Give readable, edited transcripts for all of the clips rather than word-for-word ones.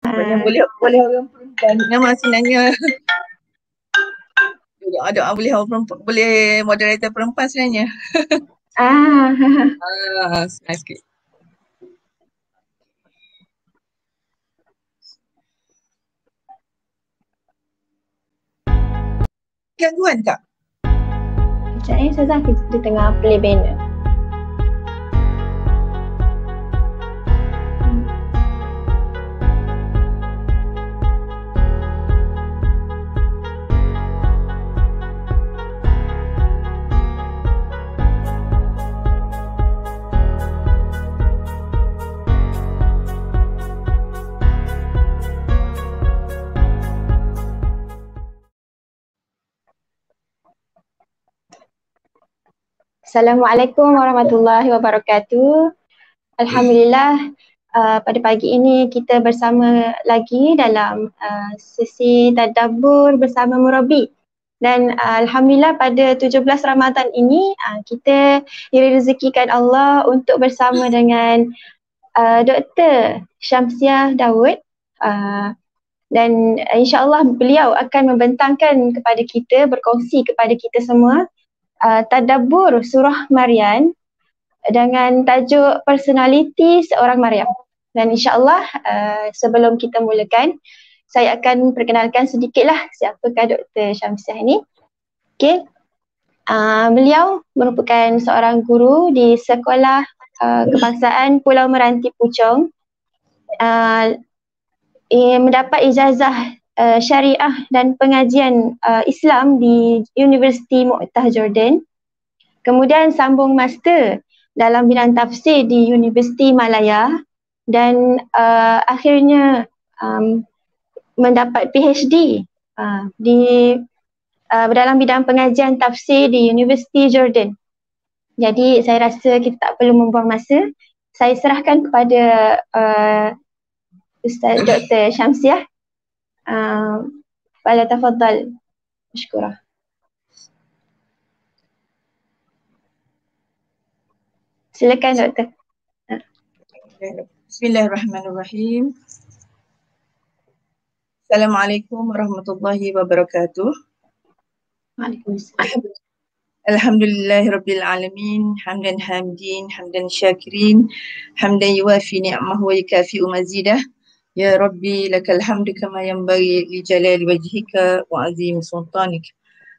Banyak boleh orang perempuan. Nama sebenarnya ada boleh orang perempuan, boleh moderator perempuan sebenarnya. Senang sikit. Gangguan tak? Sekejap Ustazah, kita tengah play banner. Assalamualaikum warahmatullahi wabarakatuh. Alhamdulillah, pada pagi ini kita bersama lagi dalam sesi tadabbur bersama Murabi. Dan Alhamdulillah pada 17 Ramadan ini kita direzekikan Allah untuk bersama dengan Dr. Syamsiah Daud. Dan insyaAllah beliau akan membentangkan kepada kita, berkongsi kepada kita semua tadabbur surah Maryam dengan tajuk personaliti seorang Maryam. Dan insyaAllah sebelum kita mulakan, saya akan perkenalkan sedikitlah siapakah Dr. Syamsiah ini. Okay. Beliau merupakan seorang guru di Sekolah Kebangsaan Pulau Meranti Puchong. Mendapat ijazah syariah dan pengajian Islam di Universiti Mu'tah Jordan. Kemudian sambung master dalam bidang tafsir di Universiti Malaya dan akhirnya mendapat PhD dalam bidang pengajian tafsir di Universiti Jordan. Jadi saya rasa kita tak perlu membuang masa. Saya serahkan kepada Ustaz Dr. Syamsiah. Falyatafaddal mashkurah. Silakan Doktor. Bismillahirrahmanirrahim. Assalamualaikum warahmatullahi wabarakatuh. Waalaikumsalam. Alhamdulillahirabbil alamin, hamdan hamdin, hamdan syakirin, hamdan yuwafi ni'amahu wa yukafi'u mazidah. Ya Rabbi lakal hamdu kama yanbaghi li jalali wajhika wa azim sultanik.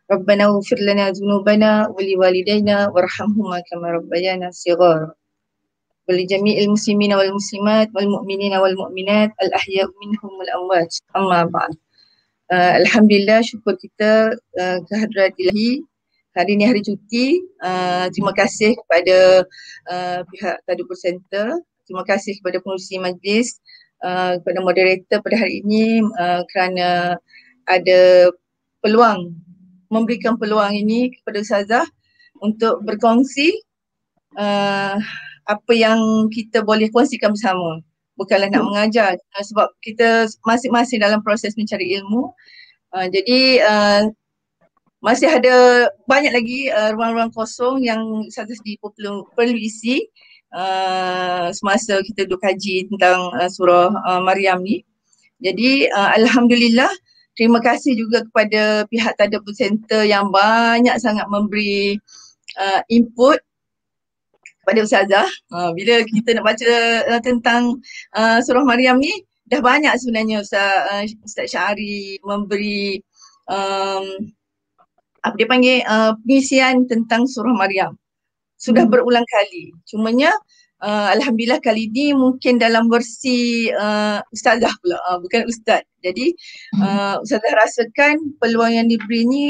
Rabbana ighfir lana dhunubana wa liwalidayna warhamhuma kama rabbayana shighara. Wa li jami'il muslimina wal muslimat wal mu'minina wal mu'minat al ahya'u minhum wal amwat. Amma ba'd. Alhamdulillah, syukur kita kehadrat Ilahi. Hari ini hari cuti. Terima kasih kepada pihak Tadabbur Center. Terima kasih kepada pengurusi majlis, kepada moderator pada hari ini kerana ada peluang, memberikan peluang ini kepada Ustazah untuk berkongsi apa yang kita boleh kongsikan bersama. Bukanlah nak mengajar sebab kita masing-masing dalam proses mencari ilmu. Jadi masih ada banyak lagi ruang-ruang kosong yang Ustazah perlu isi semasa kita duduk kaji tentang surah Maryam ni. Jadi Alhamdulillah, terima kasih juga kepada pihak Tadabbur Center yang banyak sangat memberi input kepada Ustazah. Bila kita nak baca tentang surah Maryam ni, dah banyak sebenarnya Ustaz Syahari memberi apa dia panggil pengisian tentang surah Maryam. Sudah berulang kali. Cumanya Alhamdulillah kali ni mungkin dalam versi Ustazah pula, bukan Ustaz. Jadi Ustazah rasakan peluang yang diberi ni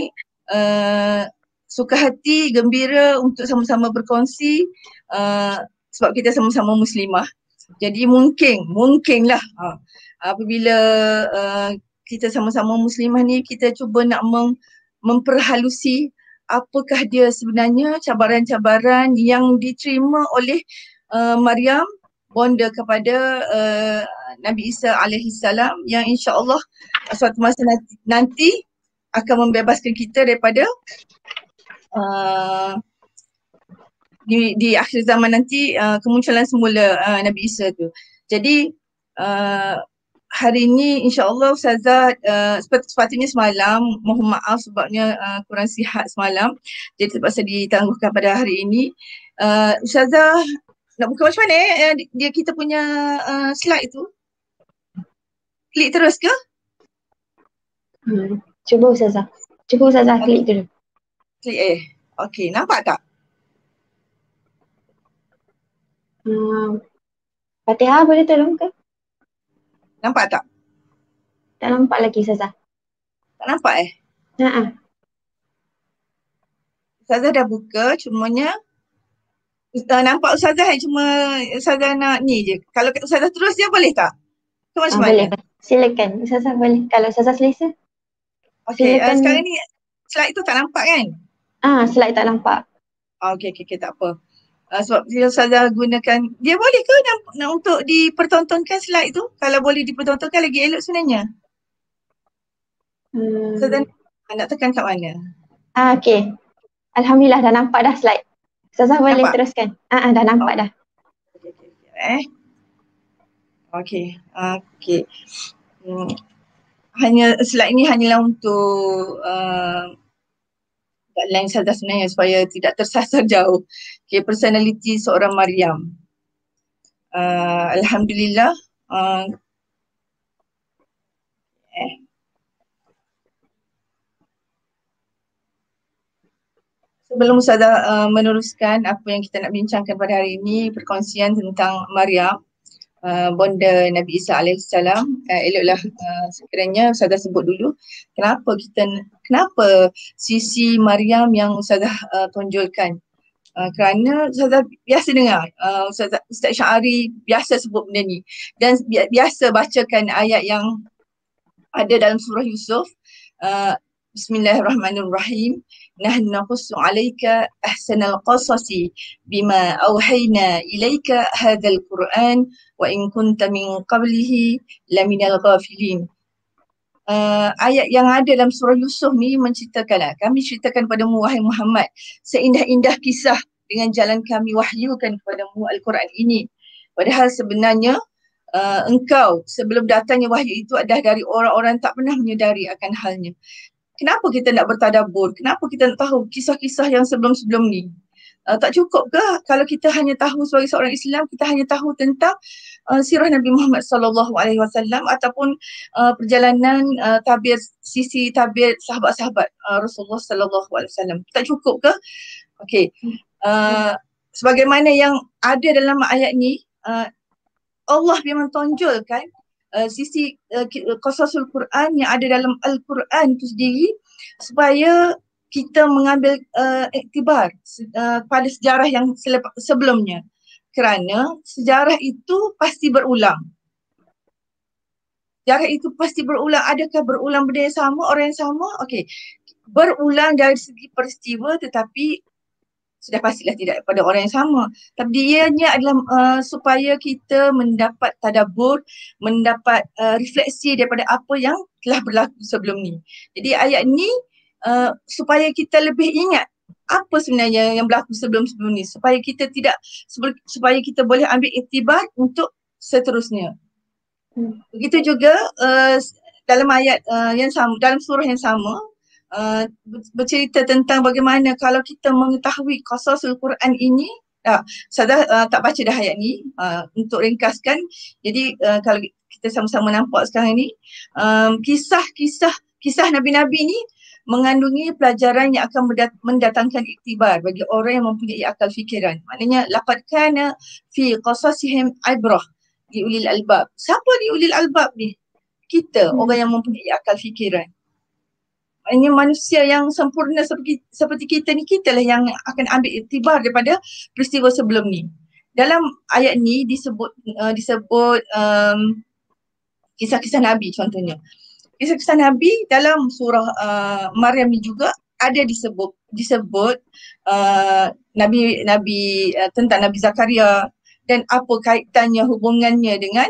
suka hati, gembira untuk sama-sama berkongsi sebab kita sama-sama muslimah. Jadi mungkinlah apabila kita sama-sama muslimah ni, kita cuba nak memperhalusi apakah dia sebenarnya cabaran-cabaran yang diterima oleh Maryam, bonda kepada Nabi Isa alaihi salam, yang insya-Allah suatu masa nanti akan membebaskan kita daripada di akhir zaman nanti kemunculan semula Nabi Isa tu. Jadi hari ini insya-Allah Ustazah sepatutnya semalam, mohon maaf sebabnya kurang sihat semalam. Jadi terpaksa ditangguhkan pada hari ini. Ustazah nak buka macam mana dia kita punya slide tu? Klik terus ke? Cuba Ustazah. Cuba Ustazah klik dulu. Klik Okey, nampak tak? Fatihah boleh tolong ke? Nampak tak? Tak nampak lagi Ustazah. Tak nampak Ha. Ustazah dah buka, cumanya nampak Ustazah cuma Ustazah nak ni je. Kalau Ustazah terus dia boleh tak? Ke macam mana? Boleh. Silakan. Ustazah boleh. Kalau Ustazah selesa. Okey, Silakan. sekarang ni slide tu tak nampak kan? Slide tak nampak. Okey, tak apa. Sebab dia Ustazah gunakan, dia boleh ke nak untuk dipertontonkan slide tu? Kalau boleh dipertontonkan lagi elok sebenarnya. Ustazah nak tekan kat mana? Okey. Alhamdulillah dah nampak dah slide. Ustazah boleh Nampak? teruskan. Dah nampak dah. Okey. Hanya slide ni hanyalah untuk guideline sahaja sebenarnya supaya tidak tersasar jauh. Okay, personality seorang Maryam. Alhamdulillah. Sebelum Ustazah meneruskan apa yang kita nak bincangkan pada hari ini, perkongsian tentang Maryam, bonda Nabi Isa alaihissalam. Eloklah sekiranya Ustazah sebut dulu kenapa sisi Maryam yang Ustazah tonjolkan. Kerana Ustazah biasa dengar Ustaz Syahari biasa sebut benda ni dan biasa bacakan ayat yang ada dalam surah Yusuf. Bismillahirrahmanirrahim. Nahnu naqussu 'alaika ahsanal qasasi bima awhayna ilaika hadzal Qur'an wa in kunta min qablihi laminal ghafilin. Ayat yang ada dalam surah Yusuf ni menceritakanlah, kami ceritakan padamu wahai Muhammad seindah-indah kisah dengan jalan kami wahyukan kepadamu Al-Quran ini. Padahal sebenarnya engkau sebelum datangnya wahyu itu adalah dari orang-orang tak pernah menyedari akan halnya. Kenapa kita nak bertadabbur? Kenapa kita nak tahu kisah-kisah yang sebelum-sebelum ni? Tak cukup ke kalau kita hanya tahu sebagai seorang Islam, kita hanya tahu tentang sirah Nabi Muhammad sallallahu alaihi wasallam ataupun perjalanan sisi tabir sahabat-sahabat Rasulullah sallallahu alaihi wasallam. Tak cukup ke? Okey. Sebagaimana yang ada dalam ayat ni, Allah memang tonjolkan sisi qasasul Quran yang ada dalam Al-Quran itu sendiri supaya kita mengambil iktibar pada sejarah yang sebelumnya, kerana sejarah itu pasti berulang. Sejarah itu pasti berulang. Adakah berulang benda yang sama, orang yang sama? Okey, berulang dari segi peristiwa tetapi sudah pastilah tidak pada orang yang sama. Tapi dianya adalah supaya kita mendapat tadabbur, mendapat refleksi daripada apa yang telah berlaku sebelum ni. Jadi ayat ni supaya kita lebih ingat apa sebenarnya yang berlaku sebelum-sebelum ni, supaya kita boleh ambil iktibar untuk seterusnya. Begitu juga dalam ayat yang sama, dalam surah yang sama, bercerita tentang bagaimana kalau kita mengetahui qasasul Quran ini. Saya tak baca dah ayat ni untuk ringkaskan. Jadi kalau kita sama-sama nampak sekarang ni, kisah Nabi-Nabi ni mengandungi pelajaran yang akan mendatangkan iktibar bagi orang yang mempunyai akal fikiran. Maknanya laqad kana fi qasasihim ibrah li ulil albab. Siapa li ulil albab ni? Kita, orang yang mempunyai akal fikiran. Maknanya manusia yang sempurna seperti kita ni, kita lah yang akan ambil iktibar daripada peristiwa sebelum ni. Dalam ayat ni disebut kisah-kisah Nabi contohnya. Kisah-kisah Nabi dalam surah Maryam ni juga ada disebut Nabi tentang Nabi Zakaria dan apa kaitannya, hubungannya dengan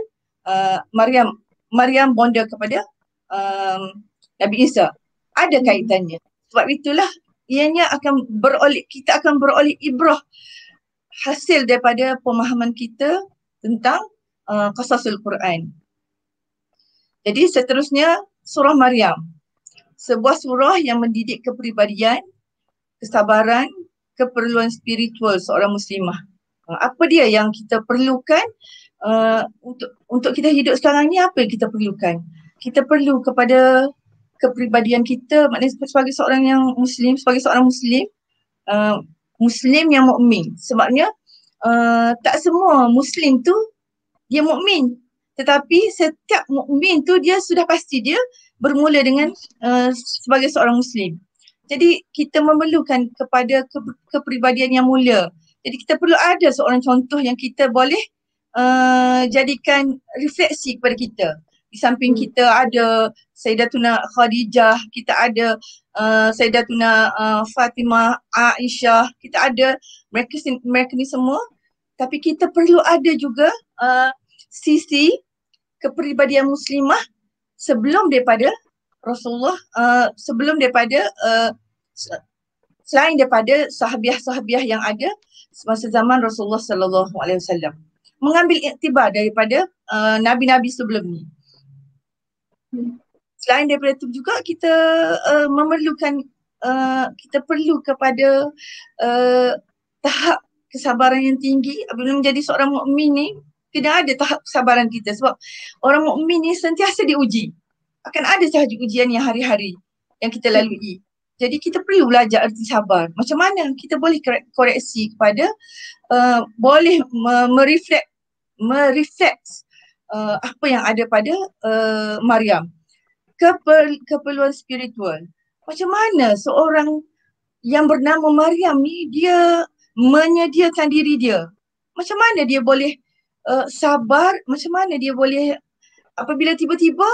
Maryam bonda kepada Nabi Isa. Ada kaitannya. Sebab itulah kita akan beroleh ibrah hasil daripada pemahaman kita tentang qasasul Quran. Jadi seterusnya surah Maryam. Sebuah surah yang mendidik kepribadian, kesabaran, keperluan spiritual seorang muslimah. Apa dia yang kita perlukan untuk kita hidup sekarang ni? Apa yang kita perlukan? Kita perlu kepada kepribadian kita, maknanya sebagai seorang yang muslim, sebagai seorang muslim, muslim yang mukmin. Sebabnya tak semua muslim tu dia mukmin, tetapi setiap mukmin tu dia sudah pasti dia bermula dengan sebagai seorang muslim. Jadi kita memerlukan kepada kepribadian yang mulia. Jadi kita perlu ada seorang contoh yang kita boleh jadikan refleksi kepada kita. Di samping kita ada Sayyidatuna Khadijah, kita ada Sayyidatuna Fatimah, Aisyah, kita ada mereka ni semua. Tapi kita perlu ada juga sisi kepribadian muslimah sebelum daripada Rasulullah, sebelum daripada selain daripada sahabiah-sahabiah yang ada semasa zaman Rasulullah sallallahu alaihi wasallam. Mengambil iktibar daripada nabi-nabi sebelum ni. Selain daripada itu juga kita memerlukan kita perlu kepada tahap kesabaran yang tinggi. Apabila menjadi seorang mukmin ni, kena ada tahap kesabaran kita, sebab orang mukmin ni sentiasa diuji. Akan ada sahaja ujian yang hari-hari yang kita lalui. Jadi kita perlu belajar erti sabar. Macam mana kita boleh koreksi kepada boleh mereflect apa yang ada pada Maryam. Keperluan spiritual. Macam mana seorang yang bernama Maryam ni dia menyediakan diri dia. Macam mana dia boleh sabar, macam mana dia boleh apabila tiba-tiba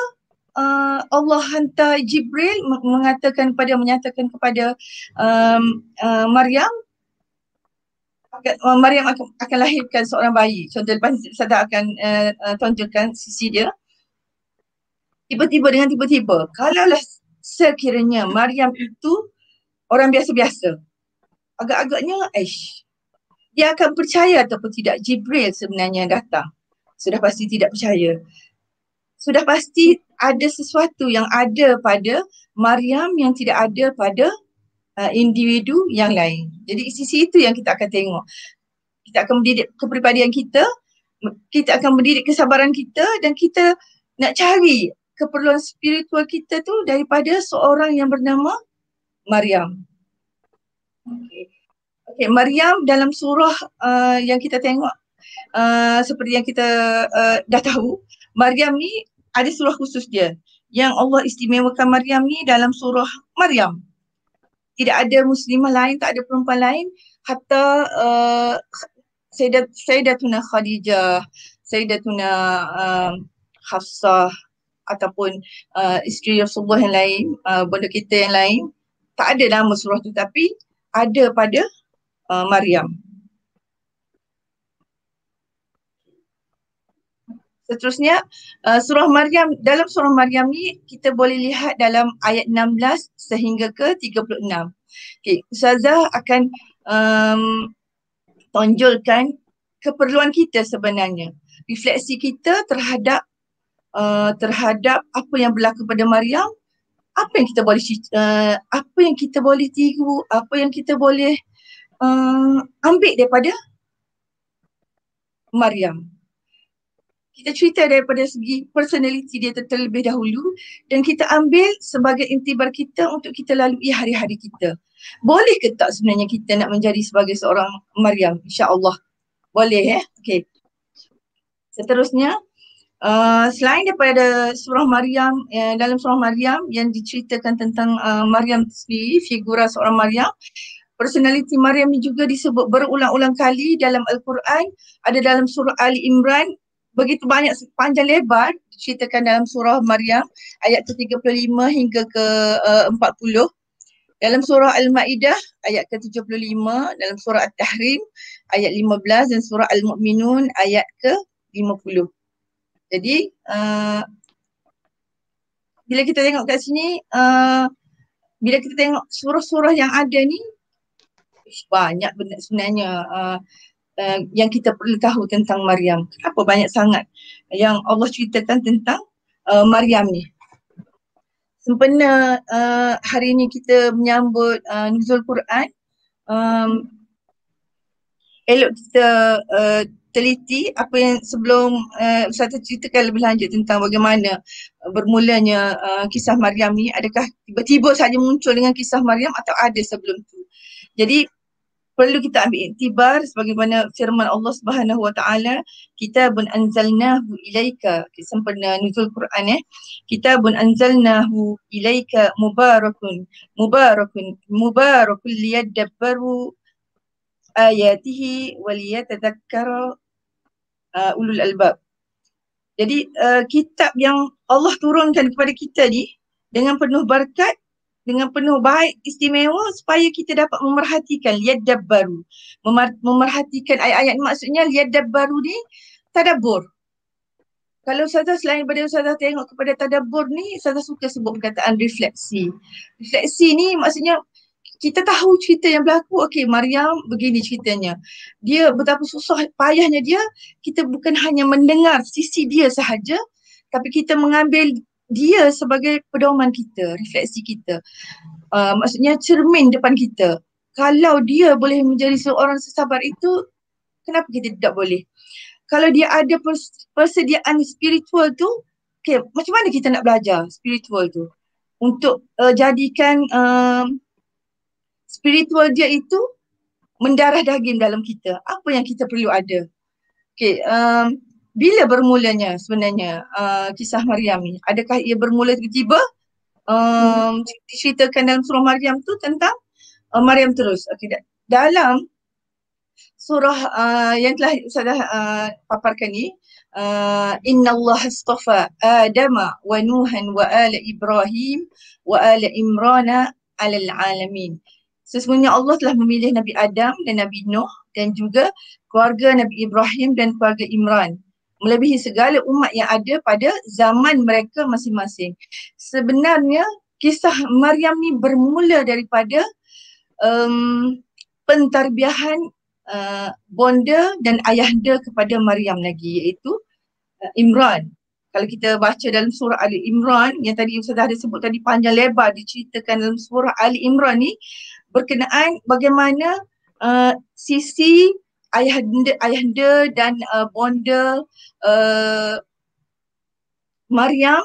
Allah hantar Jibril menyatakan kepada Maryam, Maryam akan lahirkan seorang bayi. Contoh lepas saya akan tunjukkan sisi dia. Dengan tiba-tiba, kalaulah sekiranya Maryam itu orang biasa-biasa, agak-agaknya dia akan percaya ataupun tidak Jibril sebenarnya datang? Sudah pasti tidak percaya. Sudah pasti ada sesuatu yang ada pada Maryam yang tidak ada pada individu yang lain. Jadi sisi itu yang kita akan tengok. Kita akan mendidik kepribadian kita, kita akan mendidik kesabaran kita, dan kita nak cari keperluan spiritual kita tu daripada seorang yang bernama Maryam. Okay, Maryam dalam surah yang kita tengok, seperti yang kita dah tahu, Maryam ni ada surah khusus dia. Yang Allah istimewakan Maryam ni dalam surah Maryam. Tidak ada muslimah lain, tak ada perempuan lain, hatta Sayyidatuna Khadijah, Sayyidatuna Hafsah, ataupun isteri Rasulullah yang lain, benda kita yang lain, tak ada nama surah tu, tapi ada pada Maryam. Seterusnya surah Maryam, dalam surah Maryam ni kita boleh lihat dalam ayat 16 sehingga ke 36. Okay, Ustazah akan tonjolkan keperluan kita sebenarnya, refleksi kita terhadap apa yang berlaku pada Maryam, apa yang kita boleh tiru, apa yang kita boleh ambil daripada Maryam. Kita cerita daripada segi personality dia terlebih dahulu, dan kita ambil sebagai intibar kita untuk kita lalui hari-hari kita. Boleh ke tak sebenarnya kita nak menjadi sebagai seorang Maryam? InsyaAllah boleh. Okay. Seterusnya, selain daripada surah Maryam, dalam surah Maryam yang diceritakan tentang Maryam sendiri, figura seorang Maryam, personality Maryam ni juga disebut berulang-ulang kali dalam Al-Quran. Ada dalam surah Ali Imran, begitu banyak, panjang lebar diceritakan dalam surah Maryam, ayat ke-35 hingga ke-40. Dalam surah Al-Ma'idah ayat ke-75, dalam surah At-Tahrim ayat 15, dan surah Al-Mu'minun ayat ke-50. Jadi bila kita tengok kat sini, bila kita tengok surah-surah yang ada ni, banyak benda sebenarnya yang kita perlu tahu tentang Maryam. Kenapa banyak sangat yang Allah ceritakan tentang Maryam ni. Sempena hari ni kita menyambut nuzul Quran, elok kita teliti apa yang sebelum Ustazah ceritakan lebih lanjut tentang bagaimana bermulanya kisah Maryam ni. Adakah tiba-tiba saja muncul dengan kisah Maryam atau ada sebelum tu. Jadi perlu kita ambil iktibar sebagaimana firman Allah Subhanahu Wa Taala, kitabun anzalnahu ilaika, sempena nuzul Quran kitabun anzalnahu ilaika mubarakun liyadabbaru ayatihi waliyatadhakkara ulul albab. Jadi kitab yang Allah turunkan kepada kita ni dengan penuh berkat, dengan penuh baik istimewa supaya kita dapat memerhatikan liyadabbaru, memerhatikan ayat-ayat ni. Maksudnya liyadabbaru ni tadabbur. Kalau Ustazah selain daripada Ustazah tengok kepada tadabbur ni, Ustazah suka sebut perkataan refleksi. Refleksi ni maksudnya kita tahu cerita yang berlaku, okey Maryam begini ceritanya. Dia betapa susah payahnya dia, kita bukan hanya mendengar sisi dia sahaja, tapi kita mengambil dia sebagai pedoman kita, refleksi kita. Maksudnya cermin depan kita. Kalau dia boleh menjadi seorang sesabar itu, kenapa kita tidak boleh? Kalau dia ada persediaan spiritual tu, okay, macam mana kita nak belajar spiritual tu? Untuk jadikan spiritual dia itu mendarah daging dalam kita. Apa yang kita perlu ada? Okay, bila bermulanya sebenarnya kisah Maryam ni? Adakah ia bermula tiba-tiba? Diceritakan dalam surah Maryam tu tentang Maryam terus. Okay, dalam surah yang telah Ustazah paparkan ni, Inna Allah astafa Adama wa Nuhan wa ala Ibrahim wa ala Imrana alal alamin. Sesungguhnya Allah telah memilih Nabi Adam dan Nabi Nuh dan juga keluarga Nabi Ibrahim dan keluarga Imran melebihi segala umat yang ada pada zaman mereka masing-masing. Sebenarnya kisah Maryam ni bermula daripada pentarbiahan bonda dan ayahanda kepada Maryam lagi, iaitu Imran. Kalau kita baca dalam surah Ali Imran yang tadi Ustazah ada sebut tadi, panjang lebar diceritakan dalam surah Ali Imran ni berkenaan bagaimana sisi ayahanda dan bonda Maryam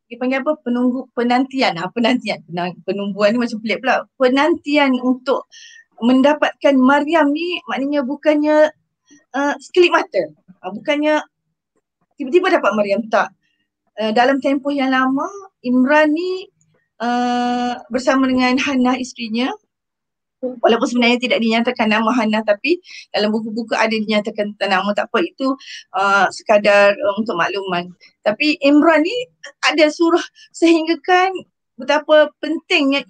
dipanggil apa? Penungguan ni macam pelik pula. Penantian untuk mendapatkan Maryam ni maknanya bukannya sekelip mata. Bukannya tiba-tiba dapat Maryam, tak. Dalam tempoh yang lama, Imran ni bersama dengan Hannah isterinya, walaupun sebenarnya tidak dinyatakan nama Hannah, tapi dalam buku-buku ada dinyatakan nama, tak apa, itu sekadar untuk makluman. Tapi Imran ni ada surah sehinggakan betapa pentingnya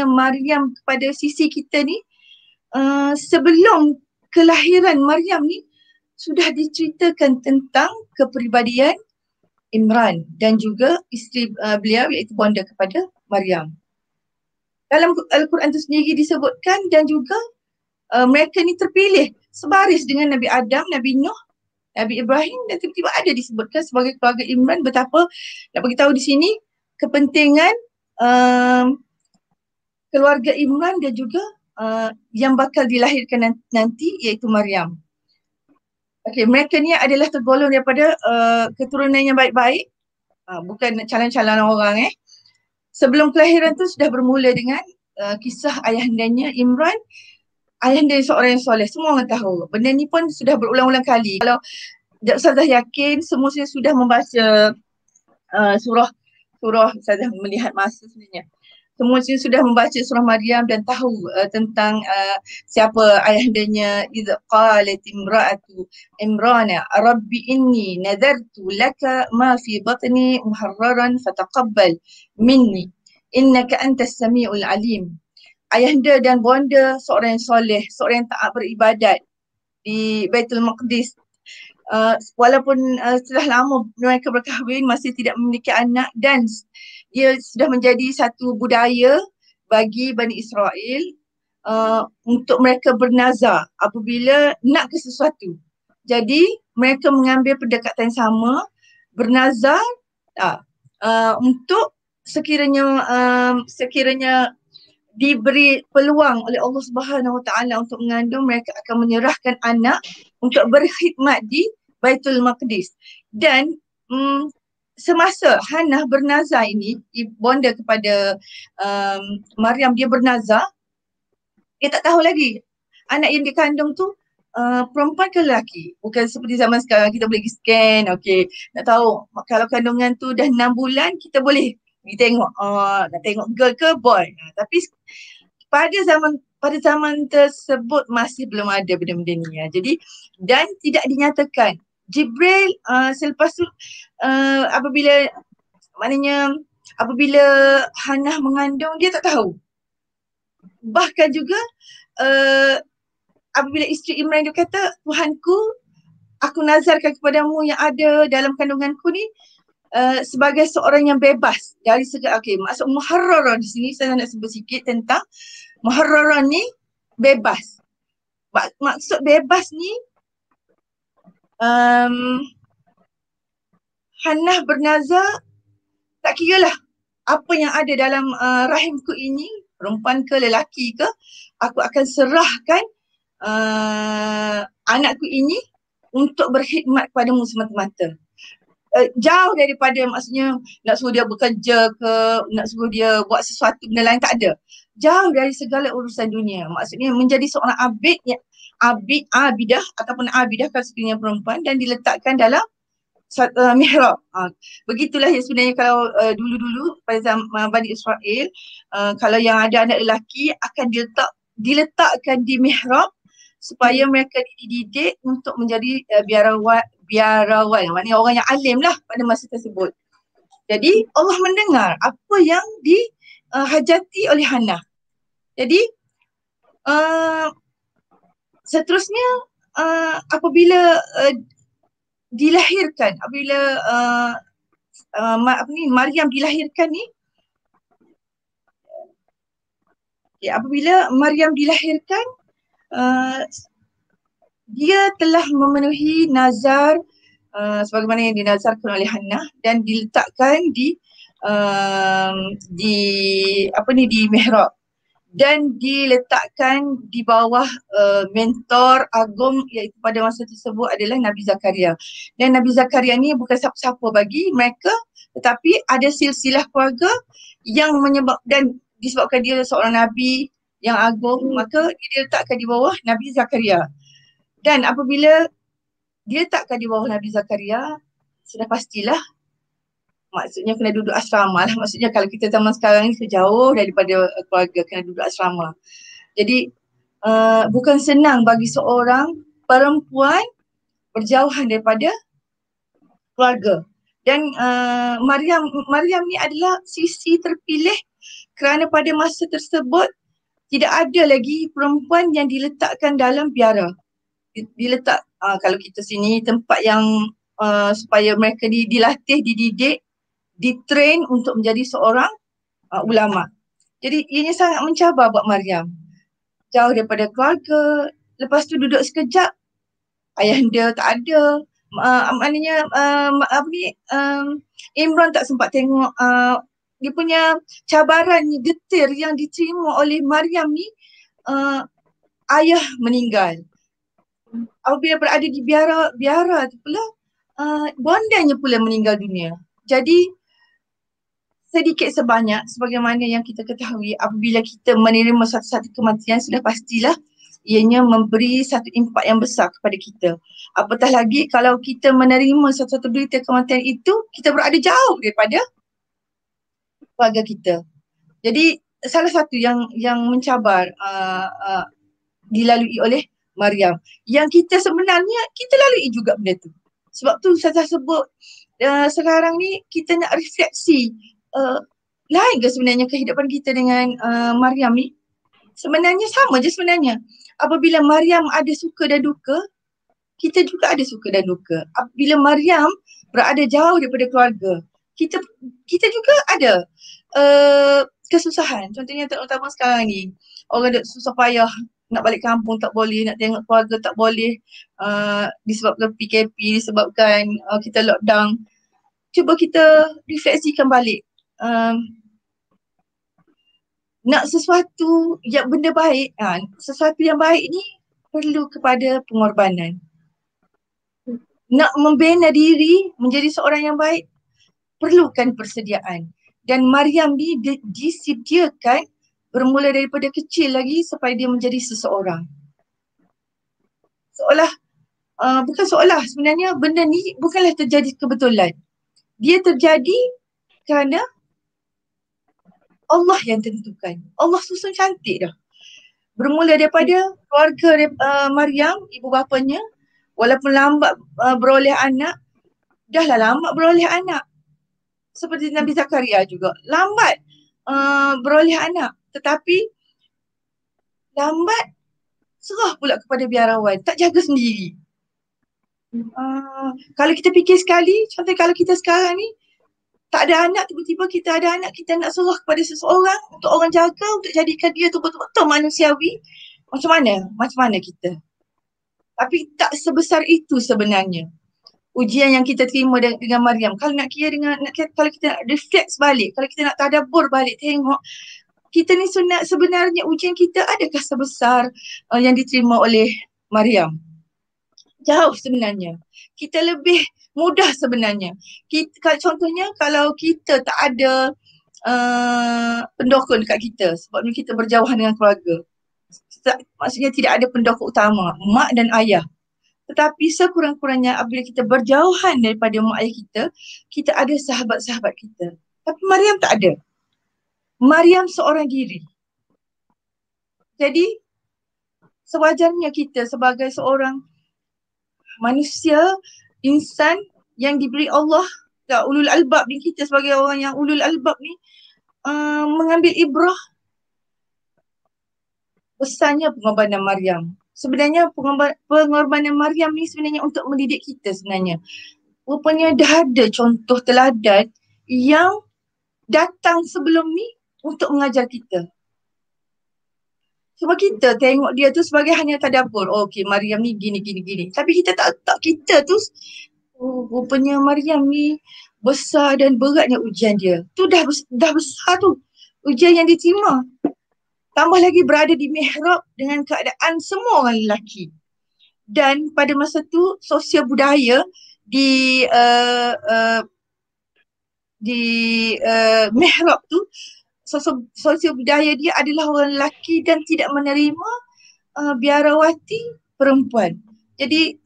Maryam kepada sisi kita ni. Sebelum kelahiran Maryam ni sudah diceritakan tentang kepribadian Imran dan juga isteri beliau iaitu bonda kepada Maryam. Dalam Al-Quran itu sendiri disebutkan dan juga mereka ni terpilih sebaris dengan Nabi Adam, Nabi Nuh, Nabi Ibrahim, dan tiba-tiba ada disebutkan sebagai keluarga Imran. Betapa nak bagi tahu di sini kepentingan keluarga Imran dan juga yang bakal dilahirkan nanti iaitu Maryam. Okey, mereka ni adalah tergolong daripada keturunan yang baik-baik, bukan calon-calon orang. Sebelum kelahiran tu sudah bermula dengan kisah ayahandanya Imran. Ayahanda seorang yang soleh, semua orang tahu. Benda ni pun sudah berulang-ulang kali. Kalau Ustazah yakin semua sudah membaca surah Ustazah melihat masa sebenarnya. Semua sudah membaca surah Maryam dan tahu tentang siapa ayahandanya. Idh qalat imra'atu Imrana rabbi inni nadartu laka ma fi batni muharraran fataqabbal minni innaka antas samiul alim. Ayahanda dan bonda seorang yang soleh, seorang yang taat beribadat di Baitul Maqdis. Walaupun setelah lama mereka berkahwin, masih tidak memiliki anak, dan ia sudah menjadi satu budaya bagi Bani Israel untuk mereka bernazar apabila nak ke sesuatu. Jadi mereka mengambil pendekatan sama, bernazar untuk sekiranya diberi peluang oleh Allah Subhanahu Wa Taala untuk mengandung, mereka akan menyerahkan anak untuk berkhidmat di Baitul Maqdis. Dan semasa Hannah bernazar ini, bonda kepada Maryam, dia bernazar, dia tak tahu lagi anak yang dikandung tu perempuan ke lelaki. Bukan seperti zaman sekarang kita boleh pergi scan, okey, nak tahu kalau kandungan tu dah 6 bulan kita boleh pergi tengok nak tengok girl ke boy. Tapi pada zaman tersebut masih belum ada benda-benda ni ya. Jadi dan tidak dinyatakan. Jibril selepas tu apabila Hannah mengandung, dia tak tahu. Bahkan juga apabila isteri Imran dia kata, Tuhanku, aku nazarkan kepadamu yang ada dalam kandunganku ni sebagai seorang yang bebas dari segala, maksud muharrarah di sini saya nak sebut sikit tentang muharrarah ni bebas. Maksud bebas ni Hannah bernazar, tak kiralah apa yang ada dalam rahimku ini, perempuan ke lelaki ke, aku akan serahkan anakku ini untuk berkhidmat padamu semata-mata. Jauh daripada maksudnya nak suruh dia bekerja ke, nak suruh dia buat sesuatu benda lain, tak ada. Jauh dari segala urusan dunia. Maksudnya menjadi seorang abidah ataupun abidah kalau sekiranya perempuan, dan diletakkan dalam mihrab. Begitulah yang sebenarnya kalau dulu-dulu pada zaman Bani Israel, kalau yang ada anak lelaki akan diletakkan di mihrab supaya mereka dididik untuk menjadi biarawan, maknanya orang yang alim lah pada masa tersebut. Jadi Allah mendengar apa yang dihajati oleh Hannah. Jadi seterusnya apabila dilahirkan, apabila Maryam dilahirkan ni, apabila Maryam dilahirkan, dia telah memenuhi nazar sebagaimana yang dinazarkan oleh Hannah dan diletakkan di mihrab dan diletakkan di bawah mentor agung, iaitu pada masa tersebut adalah Nabi Zakaria. Dan Nabi Zakaria ni bukan siapa-siapa bagi mereka, tetapi ada silsilah keluarga yang dan disebabkan dia seorang Nabi yang agung, maka dia diletakkan di bawah Nabi Zakaria. Dan apabila diletakkan di bawah Nabi Zakaria, sudah pastilah maksudnya kena duduk asrama lah. Maksudnya kalau kita zaman sekarang ni sejauh daripada keluarga, kena duduk asrama. Jadi bukan senang bagi seorang perempuan berjauhan daripada keluarga. Dan Maryam ni adalah sisi terpilih kerana pada masa tersebut tidak ada lagi perempuan yang diletakkan dalam biara. Diletak kalau kita sini tempat yang supaya mereka dilatih, dididik, ditrain untuk menjadi seorang ulama. Jadi ianya sangat mencabar buat Maryam. Jauh daripada keluarga, lepas tu duduk sekejap, ayahanda tak ada. Maknanya Imran tak sempat tengok dia punya cabaran getir yang diterima oleh Maryam ni. Ayah meninggal. Apabila berada di biara tu pula, bondanya pula meninggal dunia. Jadi sedikit sebanyak sebagaimana yang kita ketahui, apabila kita menerima satu-satu kematian, sudah pastilah ianya memberi satu impak yang besar kepada kita. Apatah lagi kalau kita menerima satu-satu berita kematian itu, kita berada jauh daripada keluarga kita. Jadi salah satu yang mencabar dilalui oleh Maryam, yang kita sebenarnya kita lalui juga benda tu. Sebab tu saya sebut sekarang ni kita nak refleksi, lain ke sebenarnya kehidupan kita dengan Maryam ni? Sebenarnya sama je sebenarnya. Apabila Maryam ada suka dan duka, kita juga ada suka dan duka. Apabila Maryam berada jauh daripada keluarga, kita juga ada kesusahan. Contohnya terutama sekarang ni, orang dah susah payah nak balik kampung tak boleh, nak tengok keluarga tak boleh, disebabkan PKP, disebabkan kita lockdown. Cuba kita refleksikan balik. Nak sesuatu yang benda baik, sesuatu yang baik ni perlu kepada pengorbanan. Nak membina diri menjadi seorang yang baik perlukan persediaan. Dan Maryam ni disediakan bermula daripada kecil lagi supaya dia menjadi seseorang. Bukan seolah, sebenarnya benda ni bukanlah terjadi kebetulan. Dia terjadi kerana Allah yang tentukan. Allah susun cantik dah. Bermula daripada keluarga Maryam, ibu bapanya, walaupun lambat beroleh anak, dah lambat beroleh anak. Seperti Nabi Zakaria juga, lambat beroleh anak. Tetapi lambat serah pula kepada biarawan, tak jaga sendiri. Kalau kita fikir sekali, contoh kalau kita sekarang ni tak ada anak, tiba-tiba kita ada anak, kita nak serah kepada seseorang untuk orang jaga, untuk jadikan dia tu betul-betul manusiawi. Macam mana kita? Tapi tak sebesar itu sebenarnya ujian yang kita terima dengan Maryam. Kalau nak kira kalau kita nak refleks balik, kalau kita nak tadabbur balik, tengok kita ni sebenarnya ujian kita adakah sebesar yang diterima oleh Maryam? Jauh sebenarnya. Kita lebih mudah sebenarnya. Contohnya kalau kita tak ada pendokor dekat kita, sebabnya kita berjauhan dengan keluarga. Maksudnya tidak ada pendokor utama, mak dan ayah. Tetapi sekurang-kurangnya apabila kita berjauhan daripada mak ayah kita, kita ada sahabat-sahabat kita. Tapi Maryam tak ada. Maryam seorang diri. Jadi sewajarnya kita sebagai seorang manusia, insan yang diberi Allah, ulul albab ni, kita sebagai orang yang ulul albab ni, mengambil ibrah besarnya pengorbanan Maryam. Sebenarnya pengorbanan Maryam ni sebenarnya untuk mendidik kita sebenarnya. Rupanya dah ada contoh teladan yang datang sebelum ni untuk mengajar kita. Cuba kita tengok dia tu sebagai hanya tadabbur. Okey, Maryam ni gini. Tapi kita tak kita tu, rupanya Maryam ni besar dan beratnya ujian dia. Tu dah besar tu ujian yang diterima. Tambah lagi berada di mihrab dengan keadaan semua orang lelaki. Dan pada masa tu sosial budaya di mihrab tu, sosial budaya dia adalah orang lelaki dan tidak menerima biarawati perempuan. Jadi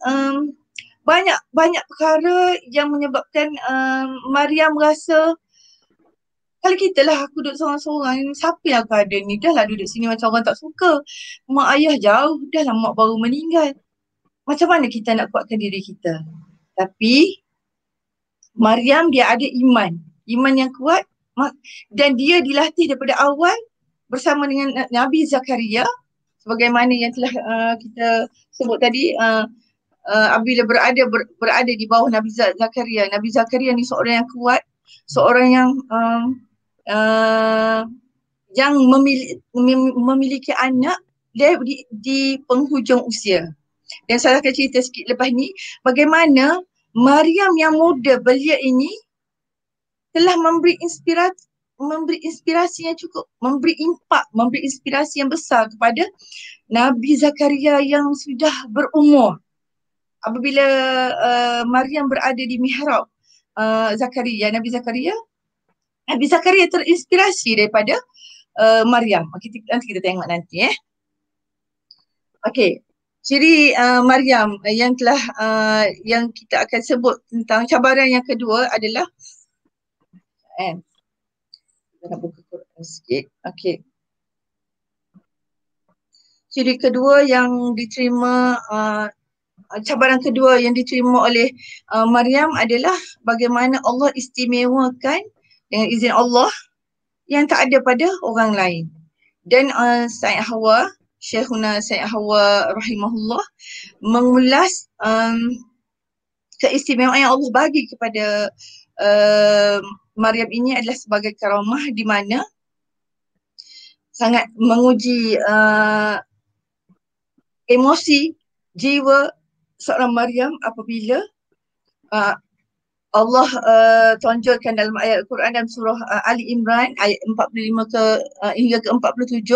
banyak perkara yang menyebabkan Maryam rasa, kalau kita lah, aku duduk seorang-seorang, siapa yang aku ada ni, dah lah duduk sini macam orang tak suka. Mak ayah jauh, dah lah mak baru meninggal. Macam mana kita nak kuatkan diri kita? Tapi Maryam dia ada iman yang kuat, dan dia dilatih daripada awal bersama dengan Nabi Zakaria, sebagaimana yang telah kita sebut tadi. Apabila berada di bawah Nabi Zakaria ni seorang yang kuat, seorang yang memiliki anak dia di penghujung usia. Dan saya akan cerita sikit lepas ni bagaimana Maryam yang muda belia ini telah memberi inspirasi yang cukup, memberi impak, memberi inspirasi yang besar kepada Nabi Zakaria yang sudah berumur. Apabila Maryam berada di mihrab Nabi Zakaria terinspirasi daripada Maryam. Nanti kita tengok nanti. Okey, ciri Maryam yang kita akan sebut tentang cabaran yang kedua adalah kita nak buka Quran sikit. Okey. Ciri kedua yang diterima, cabaran kedua yang diterima oleh Maryam adalah bagaimana Allah istimewakan dengan izin Allah yang tak ada pada orang lain. Dan Syekhuna Sayyid Hawa rahimahullah mengulas keistimewaan yang Allah bagi kepada Maryam ini adalah sebagai karamah, di mana sangat menguji emosi jiwa seorang Maryam apabila Allah tonjolkan dalam ayat Al-Quran dalam surah Ali Imran ayat 45 hingga ke 47.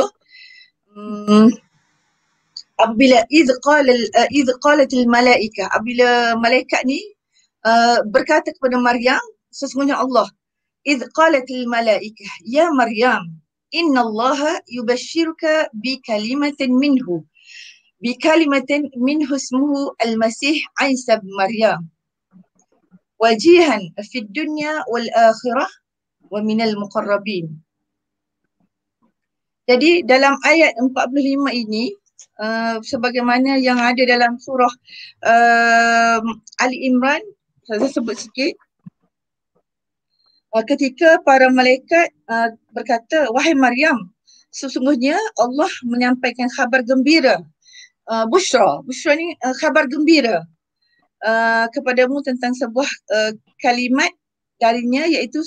Apabila idh qalatil malaikah, apabila malaikat ni berkata kepada Maryam, sesungguhnya Allah, idh qalatil malaikah ya Maryam innallaha yubashshiruka bi kalimatin minhu ismuhu al-masih Isa bin Maryam wajihan fid dunya wal akhirah wa minal muqarrabin. Jadi dalam ayat 45 ini sebagaimana yang ada dalam surah Ali Imran, saya sebut sikit. Ketika para malaikat berkata, wahai Maryam, sesungguhnya Allah menyampaikan khabar gembira, bushra ni khabar gembira kepadamu tentang sebuah kalimat darinya, iaitu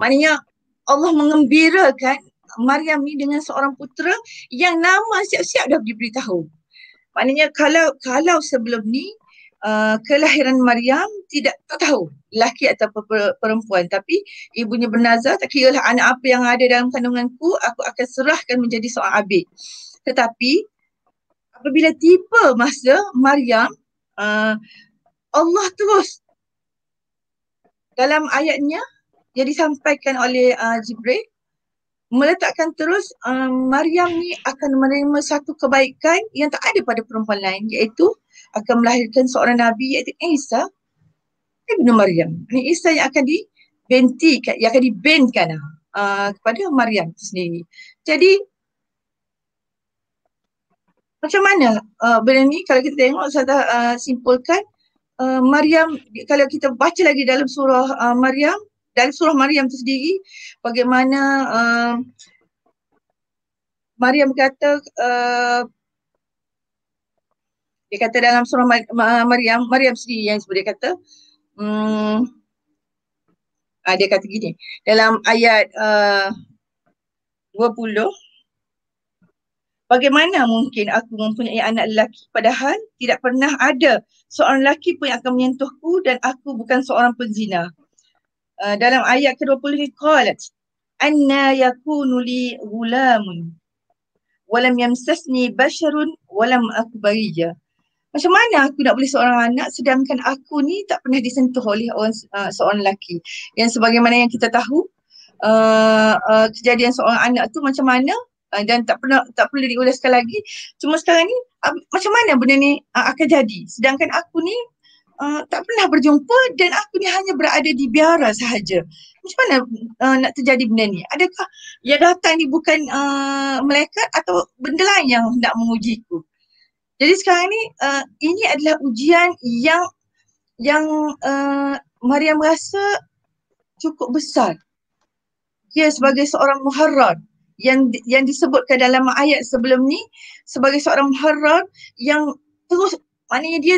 maknanya Allah mengembirakan Maryam ni dengan seorang putera yang nama siap-siap dah diberitahu. Maknanya kalau sebelum ni kelahiran Maryam tak tahu lelaki atau perempuan, tapi ibunya bernazar, tak kira lah anak apa yang ada dalam kandunganku, aku akan serahkan menjadi seorang abid. Tetapi apabila tiba masa Maryam, Allah terus dalam ayatnya yang disampaikan oleh Jibril meletakkan terus Maryam ni akan menerima satu kebaikan yang tak ada pada perempuan lain, iaitu akan melahirkan seorang Nabi, iaitu Isa ibn Maryam. Ini Isa yang akan dibentikan, yang akan dibentkan kepada Maryam itu sendiri. Jadi macam mana benda ni kalau kita tengok, saya simpulkan, Maryam, kalau kita baca lagi dalam surah Maryam, dalam surah Maryam itu sendiri, bagaimana Maryam kata, dia kata dalam surah Maryam sendiri yang sebut, dia kata, dia kata gini, dalam ayat 20, bagaimana mungkin aku mempunyai anak lelaki padahal tidak pernah ada seorang lelaki pun yang akan menyentuhku dan aku bukan seorang penzina. Dalam ayat ke-20 ni, qalat anna yakunu li ghulamun walam yamsasni basharun walam aku baghiyya. Macam mana aku nak beli seorang anak sedangkan aku ni tak pernah disentuh oleh seorang lelaki. Yang sebagaimana yang kita tahu, kejadian seorang anak tu macam mana, dan tak perlu diulaskan lagi. Cuma sekarang ni macam mana benda ni akan jadi sedangkan aku ni tak pernah berjumpa dan aku ni hanya berada di biara sahaja. Macam mana nak terjadi benda ni? Adakah yang datang ni bukan malaikat atau benda lain yang hendak mengujiku? Jadi sekarang ni ini adalah ujian yang Maryam rasa cukup besar. Dia sebagai seorang muharrar yang disebutkan dalam ayat sebelum ni sebagai seorang muharrar yang terus, maknanya dia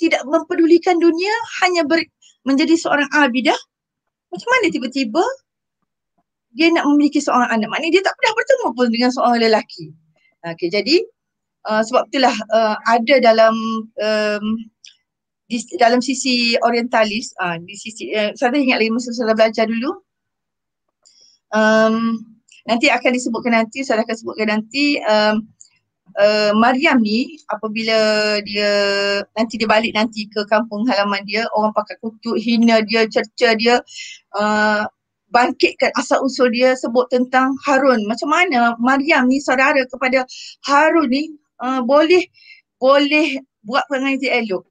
tidak mempedulikan dunia, hanya menjadi seorang abidah. Macam mana tiba-tiba dia nak memiliki seorang anak? Maknanya dia tak pernah bertemu pun dengan seorang lelaki. Okay, jadi sebab itulah ada dalam sisi orientalis, di sisi saya ingat lagi masa saya belajar dulu, nanti akan disebutkan nanti, saya akan sebutkan nanti, Maryam ni apabila dia balik nanti ke kampung halaman dia, orang pakai kutuk, hina dia, cerca dia, bangkitkan asal usul dia, sebut tentang Harun. Macam mana Maryam ni saudara kepada Harun ni boleh buat perangai yang elok.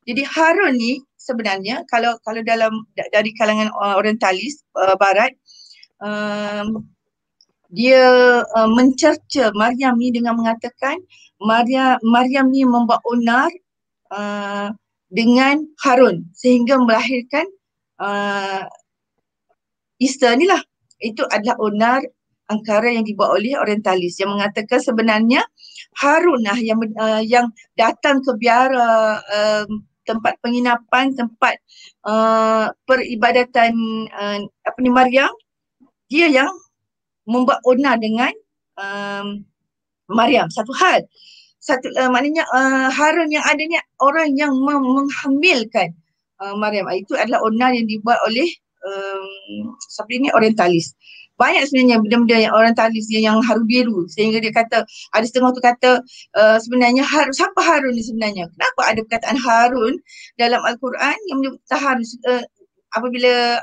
Jadi Harun ni sebenarnya kalau dalam dari kalangan orientalis barat, dia mencerca Maryam ni dengan mengatakan Maryam ni membuat onar dengan Harun sehingga melahirkan Isa ni lah. Itu adalah onar angkara yang dibuat oleh orientalis yang mengatakan sebenarnya Harun lah yang datang ke biara, tempat penginapan, tempat peribadatan Maryam. Dia yang membuat onar dengan Maryam. Satu hal. Maknanya Harun yang ada ni orang yang menghamilkan Maryam. Itu adalah onar yang dibuat oleh siapa ni, orientalis. Banyak sebenarnya benda-benda yang orientalis yang haru biru, sehingga dia kata, ada setengah tu kata sebenarnya Harun, siapa Harun ni sebenarnya? Kenapa ada perkataan Harun dalam Al-Quran yang menyebut Harun? Apabila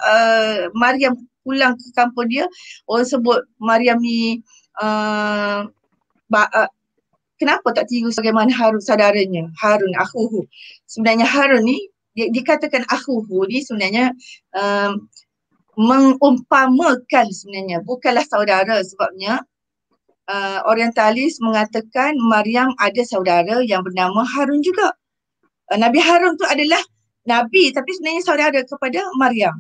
Maryam pulang ke kampung dia, orang sebut Maryam ni kenapa tak tiru sebagaimana Harun saudaranya, Harun akhuhu. Sebenarnya Harun ni dikatakan akhuhu ni sebenarnya mengumpamakan, sebenarnya bukanlah saudara, sebabnya orientalis mengatakan Maryam ada saudara yang bernama Harun juga. Nabi Harun tu adalah Nabi tapi sebenarnya saudara kepada Maryam.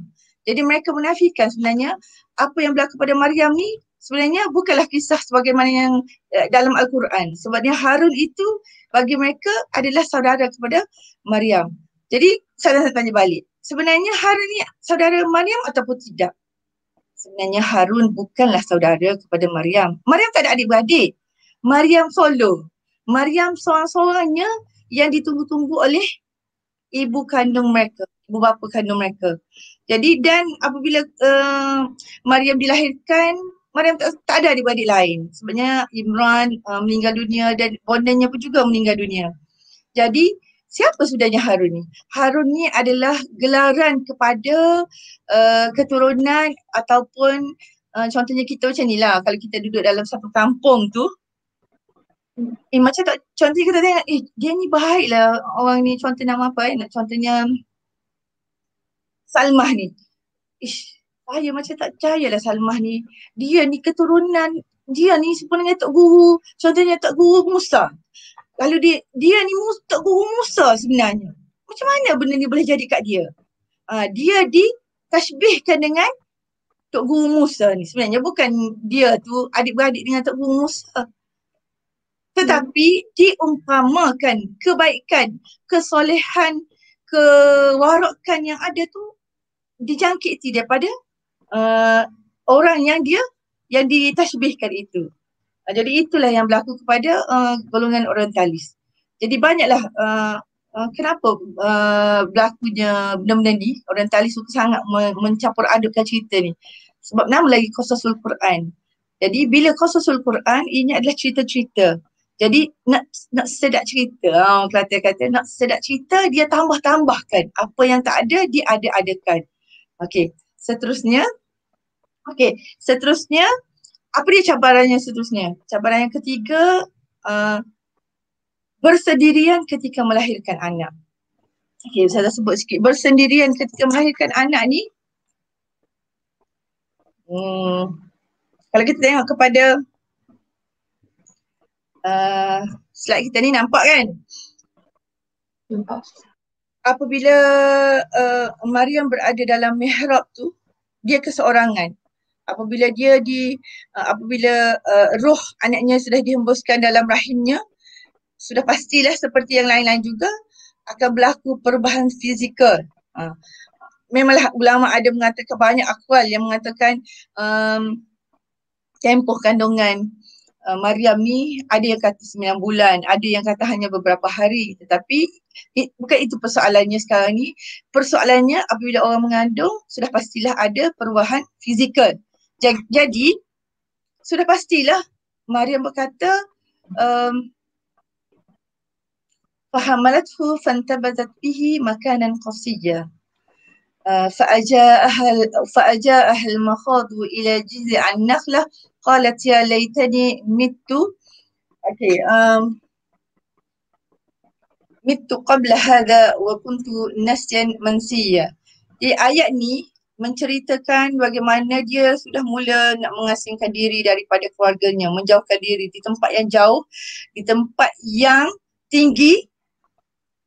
Jadi mereka menafikan sebenarnya apa yang berlaku pada Maryam ni sebenarnya bukanlah kisah sebagaimana yang dalam Al-Quran. Sebabnya Harun itu bagi mereka adalah saudara kepada Maryam. Jadi saya tanya balik, sebenarnya Harun ni saudara Maryam ataupun tidak? Sebenarnya Harun bukanlah saudara kepada Maryam. Maryam tak ada adik-beradik. Maryam solo. Maryam seorang-seorangnya yang ditunggu-tunggu oleh ibu kandung mereka, ibu bapa kandung mereka. Jadi dan apabila Maryam dilahirkan, Maryam tak ada adik-beradik lain. Sebenarnya Imran meninggal dunia dan bondanya pun juga meninggal dunia. Jadi siapa sebenarnya Harun ni? Harun ni adalah gelaran kepada keturunan ataupun contohnya kita macam ni lah, kalau kita duduk dalam satu kampung tu, macam tak, contohnya kita tengok, dia ni baik lah orang ni, contoh nama apa contohnya Salmah ni. Saya macam tak percayalah Salmah ni. Dia ni keturunan, dia ni sebenarnya Tok Guru, contohnya Tok Guru Musa. Lalu dia ni Tok Guru Musa sebenarnya. Macam mana benda ni boleh jadi kat dia? Dia ditashbihkan dengan Tok Guru Musa ni. Sebenarnya bukan dia tu adik-beradik dengan Tok Guru Musa. Tetapi diumpamakan kebaikan, kesolehan, kewarakan yang ada tu dijangkiti daripada orang yang ditashbihkan itu. Jadi itulah yang berlaku kepada golongan orientalis. Jadi banyaklah kenapa berlakunya benda-benda ni, orientalis suka sangat mencampur adukkan cerita ni. Sebab nama lagi Qasasul Quran. Jadi bila Qasasul Quran, ini adalah cerita-cerita. Jadi nak sedap cerita, orang Kelantan kata nak sedap cerita, dia tambah-tambahkan. Apa yang tak ada, dia ada-adakan. Okey, seterusnya. Apa dia cabarannya seterusnya? Cabaran yang ketiga, bersendirian ketika melahirkan anak. Okey, saya dah sebut sikit. Bersendirian ketika melahirkan anak ni, kalau kita tengok kepada slide kita ni, nampak kan? Nampak. Apabila Maryam berada dalam mihrab tu, dia keseorangan. Apabila roh anaknya sudah dihembuskan dalam rahimnya, sudah pastilah seperti yang lain-lain juga akan berlaku perubahan fizikal. Memanglah ulama ada mengatakan, banyak akwal yang mengatakan tempoh kandungan Maryam ni ada yang kata 9 bulan, ada yang kata hanya beberapa hari. Tetapi bukan itu persoalannya sekarang ni. Persoalannya apabila orang mengandung, sudah pastilah ada perubahan fizikal. Jadi sudah pastilah Maryam berkata fahamalathu fantabazat bihi makanan qasiyya فأجاءها المخاض إلى جذع النخلة قالت يا ليتني مت قبل هذا وكنت نسيا منسيا. Jadi ayat ni menceritakan bagaimana dia sudah mula nak mengasingkan diri daripada keluarganya, menjauhkan diri di tempat yang jauh, di tempat yang tinggi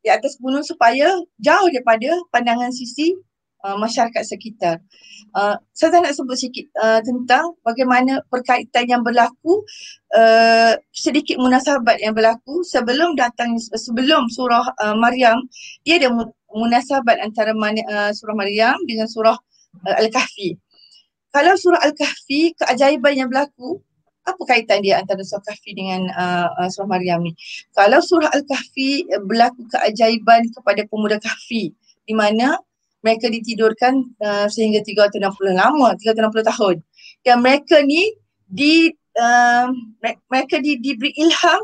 di atas gunung supaya jauh daripada pandangan sisi masyarakat sekitar. Saya tak nak sebut sikit tentang bagaimana perkaitan yang berlaku, sedikit munasabat yang berlaku sebelum surah Maryam. Dia ada munasabat antara surah Maryam dengan surah Al-Kahfi. Kalau surah Al-Kahfi, keajaiban yang berlaku Apa kaitan dia antara surah Kahfi dengan surah Maryam ni? Kalau surah Al-Kahfi berlaku keajaiban kepada pemuda Kahfi di mana mereka ditidurkan sehingga 360 lama, 360 tahun. Dan mereka ni diberi ilham,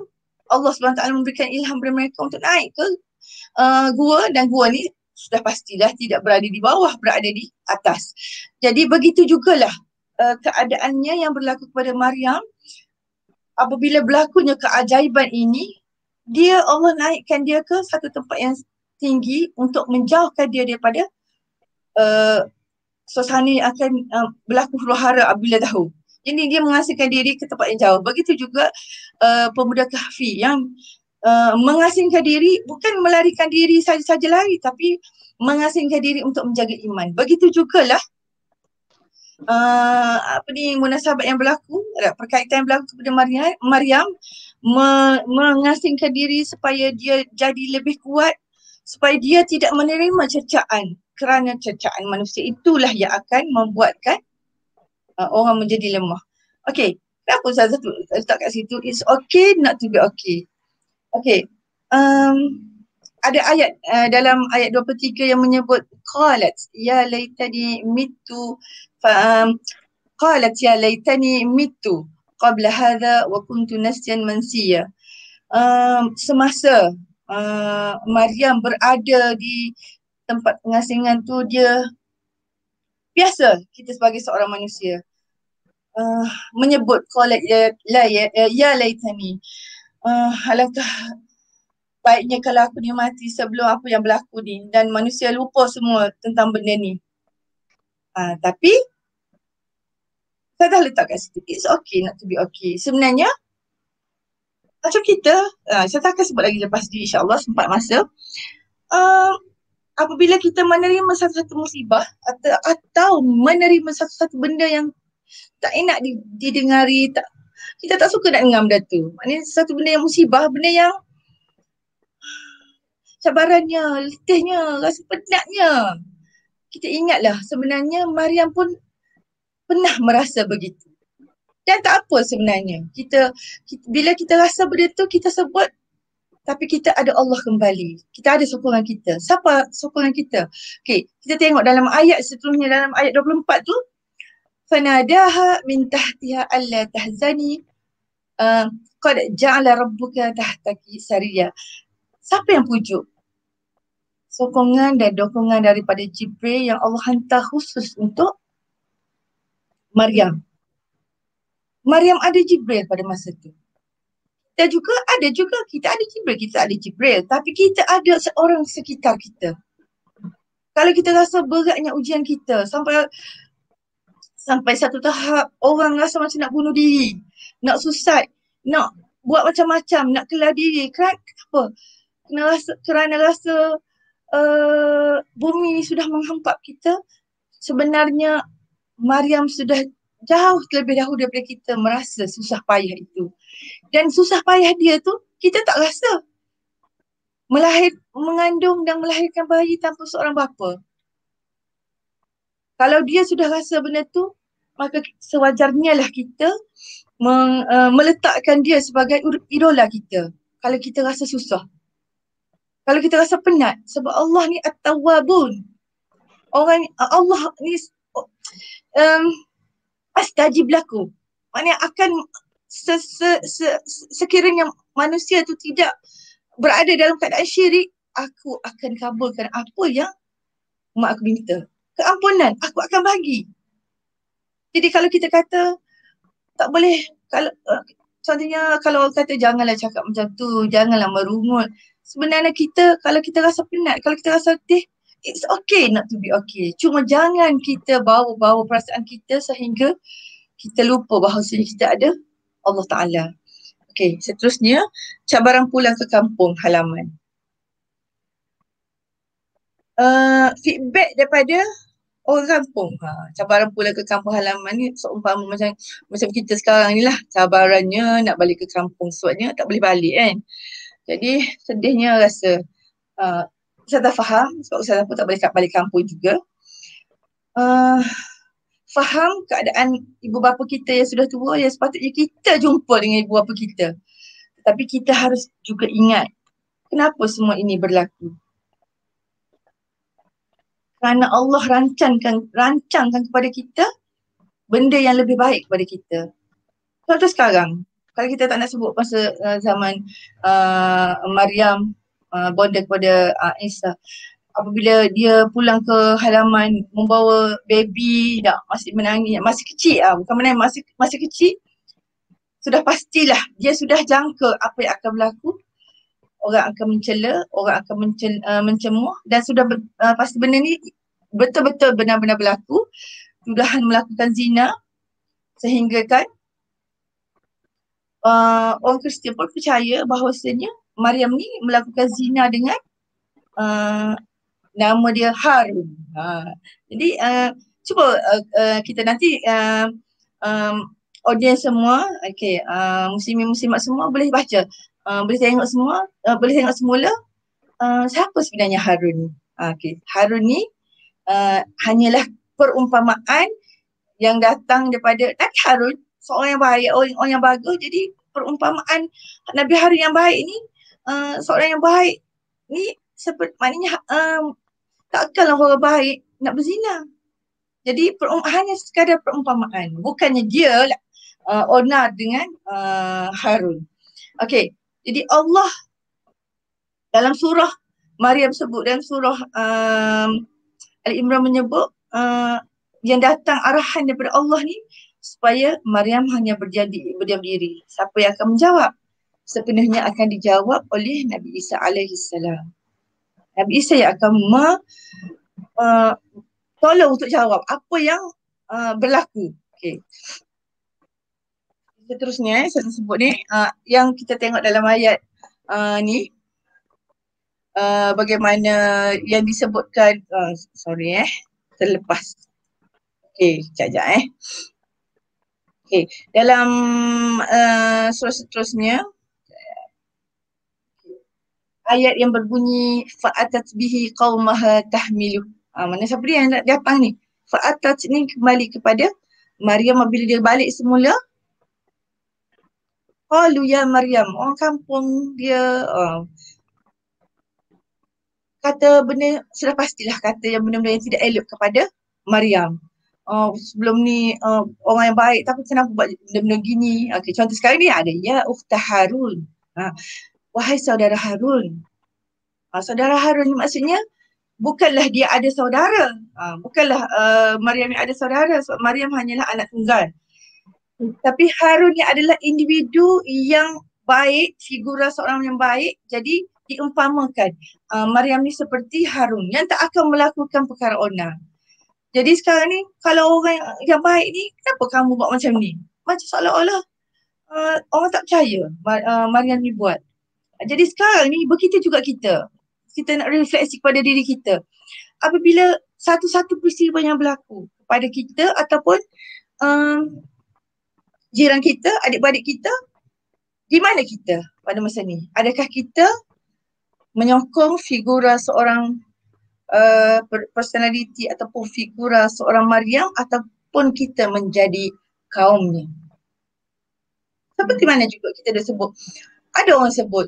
Allah SWT memberikan ilham kepada mereka untuk naik ke gua, dan gua ni sudah pastilah tidak berada di bawah, berada di atas. Jadi begitu jugalah keadaannya yang berlaku kepada Maryam. Apabila berlakunya keajaiban ini, Allah naikkan dia ke satu tempat yang tinggi untuk menjauhkan dia daripada suasana yang akan berlaku huru-hara apabila tahu. Jadi dia mengasingkan diri ke tempat yang jauh. Begitu juga pemuda Kahfi yang mengasingkan diri, bukan melarikan diri saja-saja lari, tapi mengasingkan diri untuk menjaga iman. Begitu jugalah munasabah yang berlaku, perkaitan yang berlaku kepada Maryam mengasingkan diri supaya dia jadi lebih kuat, supaya dia tidak menerima cercaan, kerana cercaan manusia itulah yang akan membuatkan orang menjadi lemah. Okey, kenapa Ustazah letak kat situ? It's okay not to be okay. Okey, ada ayat dalam ayat 23 yang menyebut qalat ya laitani mittu qalat ya laitani mittu qabla hadha wa kuntu nasyan mansiya. Semasa Maryam berada di tempat pengasingan tu, dia biasa kita sebagai seorang manusia menyebut qalat ya laitani, alangkah baiknya kalau aku ni mati sebelum apa yang berlaku ni, dan manusia lupa semua tentang benda ni. Tapi saya dah letak kat situ, it's okay not to be okay. Sebenarnya macam kita, saya tak akan sebut lagi lepas ni insyaAllah sempat masa, apabila kita menerima satu-satu musibah atau menerima satu-satu benda yang tak enak didengari, kita tak suka nak dengar benda tu. Maknanya satu benda yang musibah, benda yang cabarannya, letihnya, rasa penatnya. Kita ingatlah sebenarnya Maryam pun pernah merasa begitu. Dan tak apa sebenarnya. Bila kita rasa benda tu, kita sebut, tapi kita ada Allah kembali. Kita ada sokongan kita. Siapa sokongan kita? Okey, kita tengok dalam ayat seterusnya, dalam ayat 24 tu, fanadaha min tahtiha alla tahzani qad ja'ala rabbuka tahtaki sariya. Siapa yang pujuk? Sokongan dan dokongan daripada Jibril yang Allah hantar khusus untuk Maryam. Maryam ada Jibril pada masa tu. Kita ada Jibril, tapi kita ada seorang sekitar kita. Kalau kita rasa beratnya ujian kita, sampai satu tahap orang rasa macam nak bunuh diri, nak suicide, nak buat macam-macam, nak kelar diri. Kenapa? Kerana rasa bumi ni sudah menghempap kita. Sebenarnya Maryam sudah jauh terlebih dahulu daripada kita merasa susah payah itu. Dan susah payah dia tu kita tak rasa. Mengandung dan melahirkan bayi tanpa seorang bapa. Kalau dia sudah rasa benda tu, maka sewajarnya lah kita meletakkan dia sebagai idola kita. Kalau kita rasa susah, kalau kita rasa penat, sebab Allah ni At-Tawwabun. Allah ni astajib lakum. Maknanya akan sekiranya manusia tu tidak berada dalam keadaan syirik, aku akan kabulkan apa yang mak aku minta. Keampunan aku akan bagi. Jadi kalau kita kata tak boleh, contohnya kalau orang kata janganlah cakap macam tu, janganlah merungut. Sebenarnya kalau kita rasa penat, kalau kita rasa letih, it's okay not to be okay. Cuma jangan kita bawa perasaan kita sehingga kita lupa bahawa kita ada Allah Ta'ala. Okey, seterusnya cabaran pulang ke kampung halaman. Feedback daripada orang kampung. Cabaran pulang ke kampung halaman ni seumpama macam kita sekarang ni lah. Cabarannya nak balik ke kampung, sebabnya tak boleh balik kan. Jadi sedihnya rasa. Saya tak faham sebab saya pun tak boleh balik kampung juga. faham keadaan ibu bapa kita yang sudah tua, yang sepatutnya kita jumpa dengan ibu bapa kita. Tetapi kita harus juga ingat kenapa semua ini berlaku. Kerana Allah rancangkan kepada kita benda yang lebih baik kepada kita. Contoh sekarang, kalau kita tak nak sebut masa zaman Maryam bonda kepada Isa, apabila dia pulang ke halaman membawa baby, masih menangis, masih kecil, bukan menangis, masih kecil, sudah pastilah dia sudah jangka apa yang akan berlaku. Orang akan mencela, orang akan mencemuh, dan sudah pasti benda ni betul-betul benar-benar berlaku. Tuduhan melakukan zina, sehingga kan orang Kristian pun percaya bahawasanya Maryam ni melakukan zina dengan nama dia Harun. Jadi cuba kita nanti audiens semua, muslimin-muslimat semua boleh baca, boleh tengok semua, boleh tengok semula siapa sebenarnya Harun ni. Harun ni hanyalah perumpamaan yang datang daripada Nabi Harun, seorang yang baik, orang yang bagus. Jadi perumpamaan Nabi Harun yang baik ni, seorang yang baik ni seperti maknanya takkanlah orang baik nak berzina. Jadi hanya sekadar perumpamaan, bukannya dia onar dengan Harun. Okey, jadi Allah dalam surah Maryam sebut, dalam surah Al-Imran menyebut yang datang arahan daripada Allah ni supaya Maryam hanya berdiam diri. Siapa yang akan menjawab? Sepenuhnya akan dijawab oleh Nabi Isa alaihi salam. Nabi Isa yang akan tolong untuk jawab apa yang berlaku. Okey. Seterusnya saya sebut ni yang kita tengok dalam ayat ni, bagaimana yang disebutkan, terlepas. Okey, sekejap. Okey, dalam surah seterusnya, ayat yang berbunyi fa'atat bihi qaumaha tahmilu. Mana siapa dia yang datang ni? Fa'atat ni kembali kepada Maryam. Apabila dia balik semula, qalu ya Maryam, orang kampung dia kata benda, sudah pastilah kata yang benda-benda yang tidak elok kepada Maryam. Sebelum ni orang yang baik, tapi kenapa buat benda-benda gini? Okay, contoh sekarang ni ada ya ukhta Harun. Wahai saudara Harun. Saudara Harun ni maksudnya bukanlah dia ada saudara. Bukanlah Maryam ni ada saudara. Maryam hanyalah anak tunggal. Tapi Harun ni adalah individu yang baik, figura seorang yang baik. Jadi diumpamakan Maryam ni seperti Harun yang tak akan melakukan perkara onar. Jadi sekarang ni kalau orang yang baik ni, kenapa kamu buat macam ni? Macam seolah-olah orang tak percaya Maryam ni buat. Jadi sekarang ni begitu juga kita. Kita nak refleksi kepada diri kita. Apabila satu-satu peristiwa yang berlaku kepada kita ataupun jiran kita, adik-beradik kita, di mana kita pada masa ni? Adakah kita menyokong figura seorang personality ataupun figura seorang Maryam, ataupun kita menjadi kaumnya? Seperti mana juga kita dah sebut. Ada orang sebut,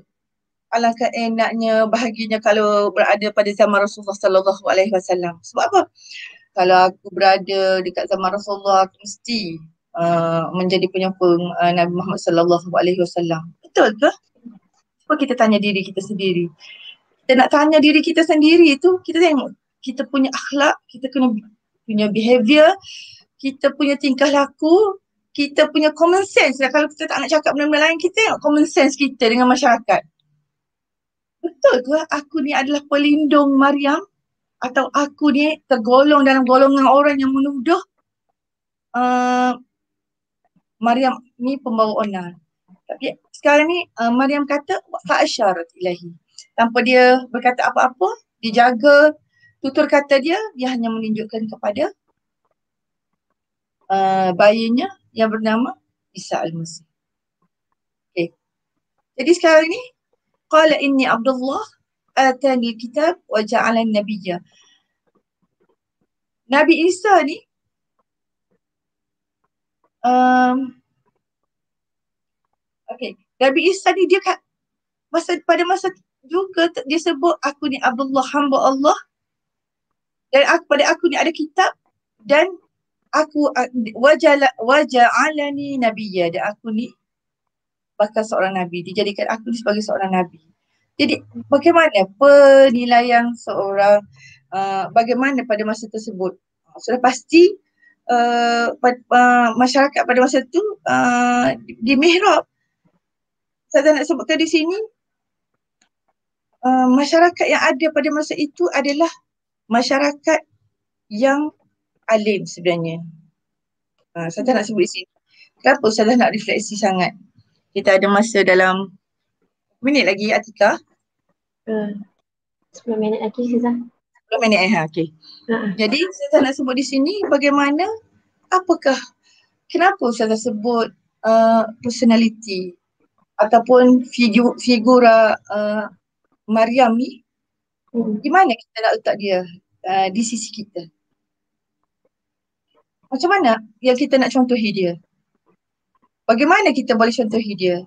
alangkah enaknya, bahagianya kalau berada pada zaman Rasulullah sallallahu alaihi wasallam. Sebab apa? Kalau aku berada dekat zaman Rasulullah, aku mesti menjadi penyokong Nabi Muhammad sallallahu alaihi wasallam. Betul ke? Cuba kita tanya diri kita sendiri. Kita nak tanya diri kita sendiri tu, kita tengok kita punya akhlak, kita kena punya behavior, kita punya tingkah laku, kita punya common sense. Kalau kita tak nak cakap benda-benda lain, kita tengok common sense kita dengan masyarakat. Betul ke aku ni adalah pelindung Maryam? Atau aku ni tergolong dalam golongan orang yang menuduh Maryam ni pembawa onar? Tapi sekarang ni Maryam kata fa'asyarat ilahi. Tanpa dia berkata apa-apa, dia jaga tutur kata dia hanya menunjukkan kepada bayinya yang bernama Isa al-Masih. Okay. Jadi sekarang ni qala inni Abdullah atani kitab wa ja'alan nabiyya. Nabi Isa ni Um, okay. Nabi Isa ni dia pada masa juga dia sebut aku ni Abdullah, hamba Allah, dan pada aku ni ada kitab, dan aku waja'alani nabiyya, dan aku ni bakal seorang nabi, dijadikan aku ni sebagai seorang nabi. Jadi bagaimana penilaian seorang bagaimana pada masa tersebut? Sudah pasti masyarakat pada masa itu di mihrab. Saya nak sebutkan di sini, masyarakat yang ada pada masa itu adalah masyarakat yang alim sebenarnya. Saya tak nak sebut di sini. Kenapa saya nak refleksi sangat? Kita ada masa dalam minit lagi, Atika. 10 minit lagi, Zizah. 10 minit okey. Jadi saya nak sebut di sini bagaimana, kenapa saya sebut personality ataupun figura Maryam ni, di mana kita nak letak dia di sisi kita. Macam mana yang kita nak contohi dia? Bagaimana kita boleh contohi dia?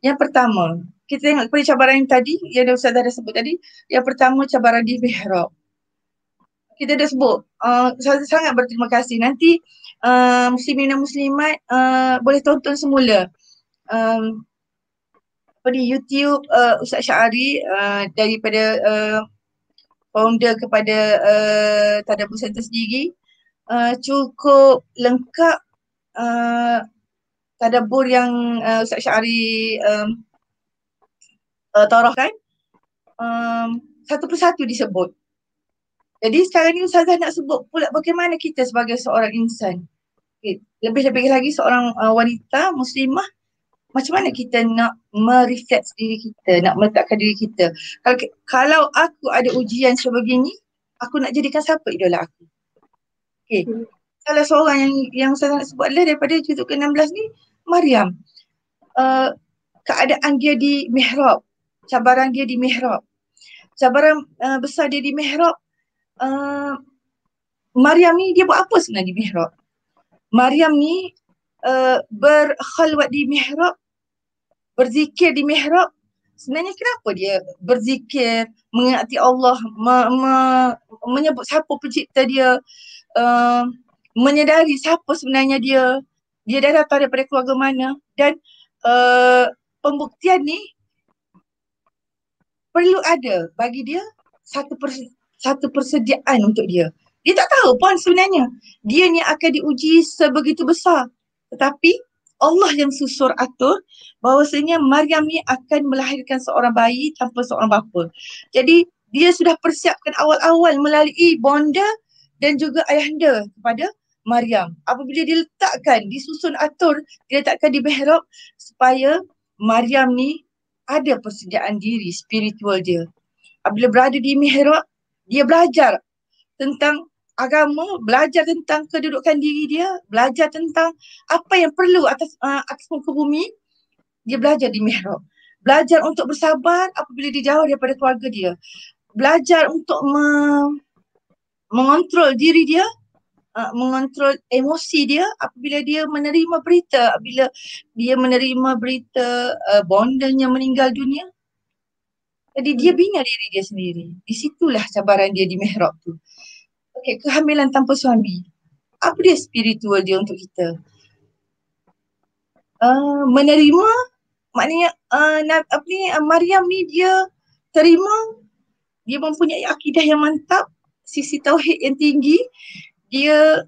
Yang pertama, kita tengok kepada cabaran yang tadi, yang Ustazah dah sebut tadi. Yang pertama, cabaran di mihrab. Kita dah sebut, saya sangat berterima kasih. Nanti muslimin dan muslimat boleh tonton semula di YouTube Ustaz Syahari daripada founder kepada Tadabbur Center sendiri. Cukup lengkap tadabbur yang Ustaz Syahari tarahkan, satu persatu disebut. Jadi sekarang ni Ustazah nak sebut pula bagaimana kita sebagai seorang insan, lebih-lebih lagi seorang wanita muslimah, macam mana kita nak merefleks diri kita, nak meletakkan diri kita. Kalau aku ada ujian sebegini, aku nak jadikan siapa idola aku? Okay. Salah seorang yang saya nak sebut adalah daripada juzuk ke-16 ni, Maryam. Keadaan dia di mihrab, cabaran dia di mihrab, cabaran besar dia di mihrab. Maryam ni dia buat apa sebenarnya di mihrab? Maryam ni berkhalwat di mihrab, berzikir di mihrab. Sebenarnya kenapa dia berzikir, mengingati Allah, menyebut siapa pencipta dia, menyedari siapa sebenarnya dia dah datang daripada keluarga mana, dan pembuktian ni perlu ada bagi dia satu persediaan untuk dia. Dia tak tahu pun sebenarnya dia ni akan diuji sebegitu besar. Tetapi Allah yang susur atur bahawasanya Maryam ni akan melahirkan seorang bayi tanpa seorang bapa. Jadi dia sudah persiapkan awal-awal melalui bonda dan juga ayahanda kepada Maryam. Apabila diletakkan, disusun atur, diletakkan di mihrab supaya Maryam ni ada persediaan diri spiritual dia. Apabila berada di mihrab, dia belajar tentang agama, belajar tentang kedudukan diri dia, belajar tentang apa yang perlu atas muka bumi. Dia belajar di mihrab. Belajar untuk bersabar apabila dia jauh daripada keluarga dia. Belajar untuk mengontrol diri dia, mengontrol emosi dia apabila dia menerima berita, apabila dia menerima berita bondanya meninggal dunia. Jadi dia bina diri dia sendiri. Di situlah cabaran dia di mihrab tu. Okey, kehamilan tanpa suami. Apa dia spiritual dia untuk kita? Menerima, maknanya Maryam ni dia terima, dia mempunyai akidah yang mantap, sisi tauhid yang tinggi, dia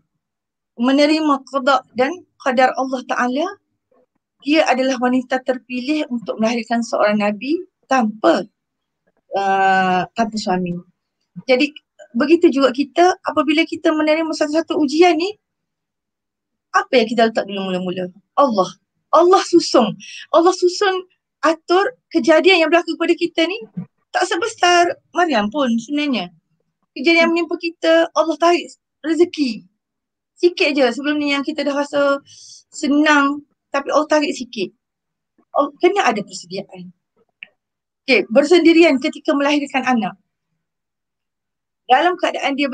menerima qada dan qadar Allah Ta'ala. Dia adalah wanita terpilih untuk melahirkan seorang Nabi tanpa suami. Jadi begitu juga kita, apabila kita menerima satu-satu ujian ni, apa yang kita letak dulu mula-mula? Allah susun atur kejadian yang berlaku kepada kita ni tak sebesar Maryam pun sebenarnya. Kejadian yang menimpa kita, Allah tarik rezeki sikit je. Sebelum ni yang kita dah rasa senang, tapi Allah tarik sikit. Kena ada persediaan. Okay, bersendirian ketika melahirkan anak. Dalam keadaan dia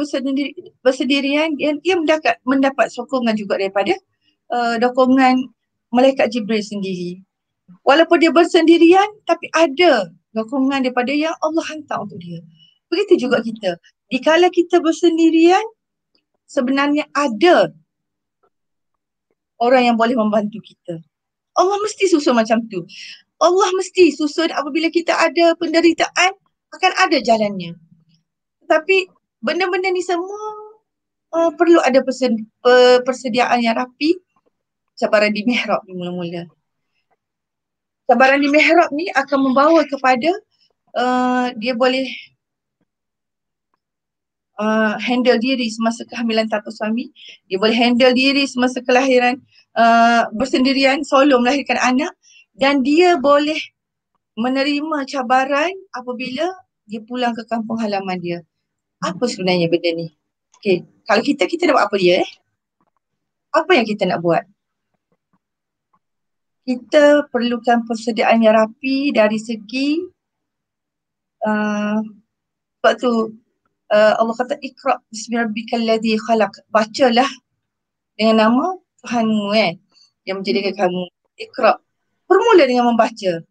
bersendirian, dia mendapat sokongan juga daripada dokongan malaikat Jibril sendiri. Walaupun dia bersendirian, tapi ada dokongan daripada yang Allah hantar untuk dia. Begitu juga kita. Dikala kita bersendirian, sebenarnya ada orang yang boleh membantu kita. Allah mesti susun macam tu. Allah mesti susun apabila kita ada penderitaan, akan ada jalannya. Tapi benda-benda ni semua perlu ada persediaan yang rapi. Cabaran di mihrab ni mula-mula. Cabaran di mihrab ni akan membawa kepada dia boleh handle diri semasa kehamilan tanpa suami. Dia boleh handle diri semasa kelahiran bersendirian, solo melahirkan anak. Dan dia boleh menerima cabaran apabila dia pulang ke kampung halaman dia. Apa sebenarnya benda ni? Okay. Kalau kita nak buat apa dia? Apa yang kita nak buat? Kita perlukan persediaan yang rapi dari segi sebab tu Allah kata Iqra bismirabbikal ladzi khalaq. Bacalah dengan nama Tuhanmu yang menjadikan kamu. Iqra. Bermula dengan membaca.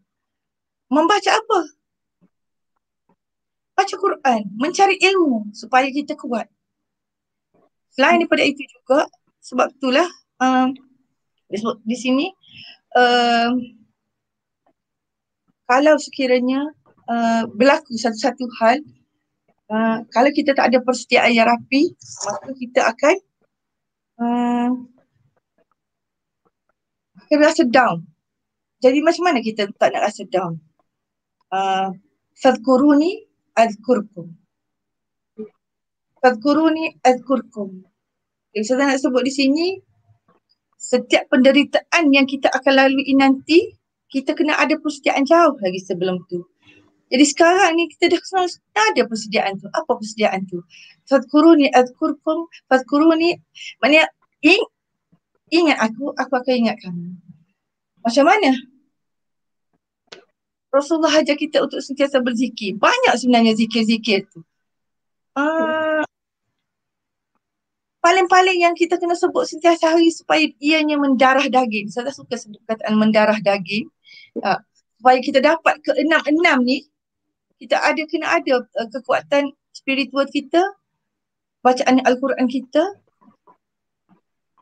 Membaca apa? Baca Quran, mencari ilmu supaya kita kuat. Selain daripada itu juga, sebab itulah di sini kalau sekiranya berlaku satu-satu hal, kalau kita tak ada persediaan yang rapi, maka kita akan rasa down. Jadi macam mana kita tak nak rasa down? Fadhkuruni adhkurkum. Fadhkuruni adhkurkum. Jadi saya nak sebut di sini, setiap penderitaan yang kita akan lalui nanti, kita kena ada persediaan jauh lagi sebelum tu. Jadi sekarang ni kita dah ada persediaan tu. Apa persediaan tu? Fadhkuruni adhkurkum, fadhkuruni maknanya ingat aku akan ingat kamu. Macam mana? Rasulullah ajar kita untuk sentiasa berzikir. Banyak sebenarnya zikir-zikir tu. Paling-paling yang kita kena sebut sentiasa hari supaya ianya mendarah daging. Saya suka sebut kataan mendarah daging. Supaya kita dapat keenam-enam ni, kita kena ada kekuatan spiritual kita, bacaan Al-Quran kita,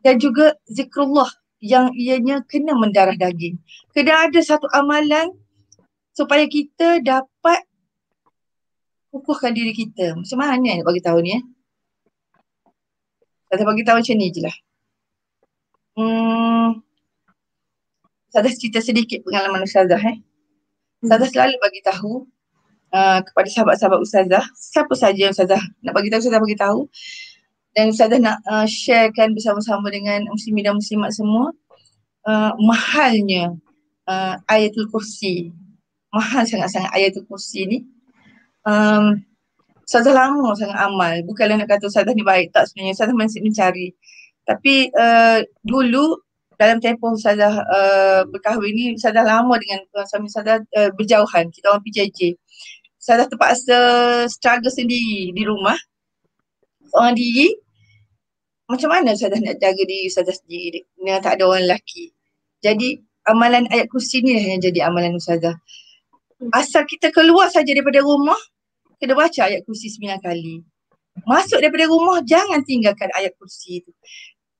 dan juga zikrullah yang ianya kena mendarah daging. Kena ada satu amalan supaya kita dapat kukuhkan diri kita. Macam mana nak bagi tahu ni? Saya bagi tahu macam ni je lah. Saya cerita sedikit pengalaman Ustazah. Ustazah selalu bagi tahu kepada sahabat-sahabat Ustazah, siapa saja yang Ustazah nak bagi tahu, Ustazah bagi tahu. Dan Ustazah nak sharekan bersama-sama dengan muslimin dan muslimat semua mahalnya ayatul kursi. Mahal sangat-sangat ayatul kursi ni. Ustazah lama sangat amal. Bukanlah nak kata Ustazah ni baik, tak, sebenarnya Ustazah masih mencari. Tapi dulu dalam tempoh Ustazah berkahwin ni, Ustazah lama dengan suami Ustazah berjauhan. Kita orang PJJ. Ustazah terpaksa struggle sendiri di rumah. Seorang diri. Macam mana Ustazah nak jaga diri Ustazah sendiri dengan tak ada orang lelaki? Jadi amalan ayat kursi ni lah yang jadi amalan Ustazah. Asal kita keluar saja daripada rumah, kena baca ayat kursi 9 kali. Masuk daripada rumah, jangan tinggalkan ayat kursi tu.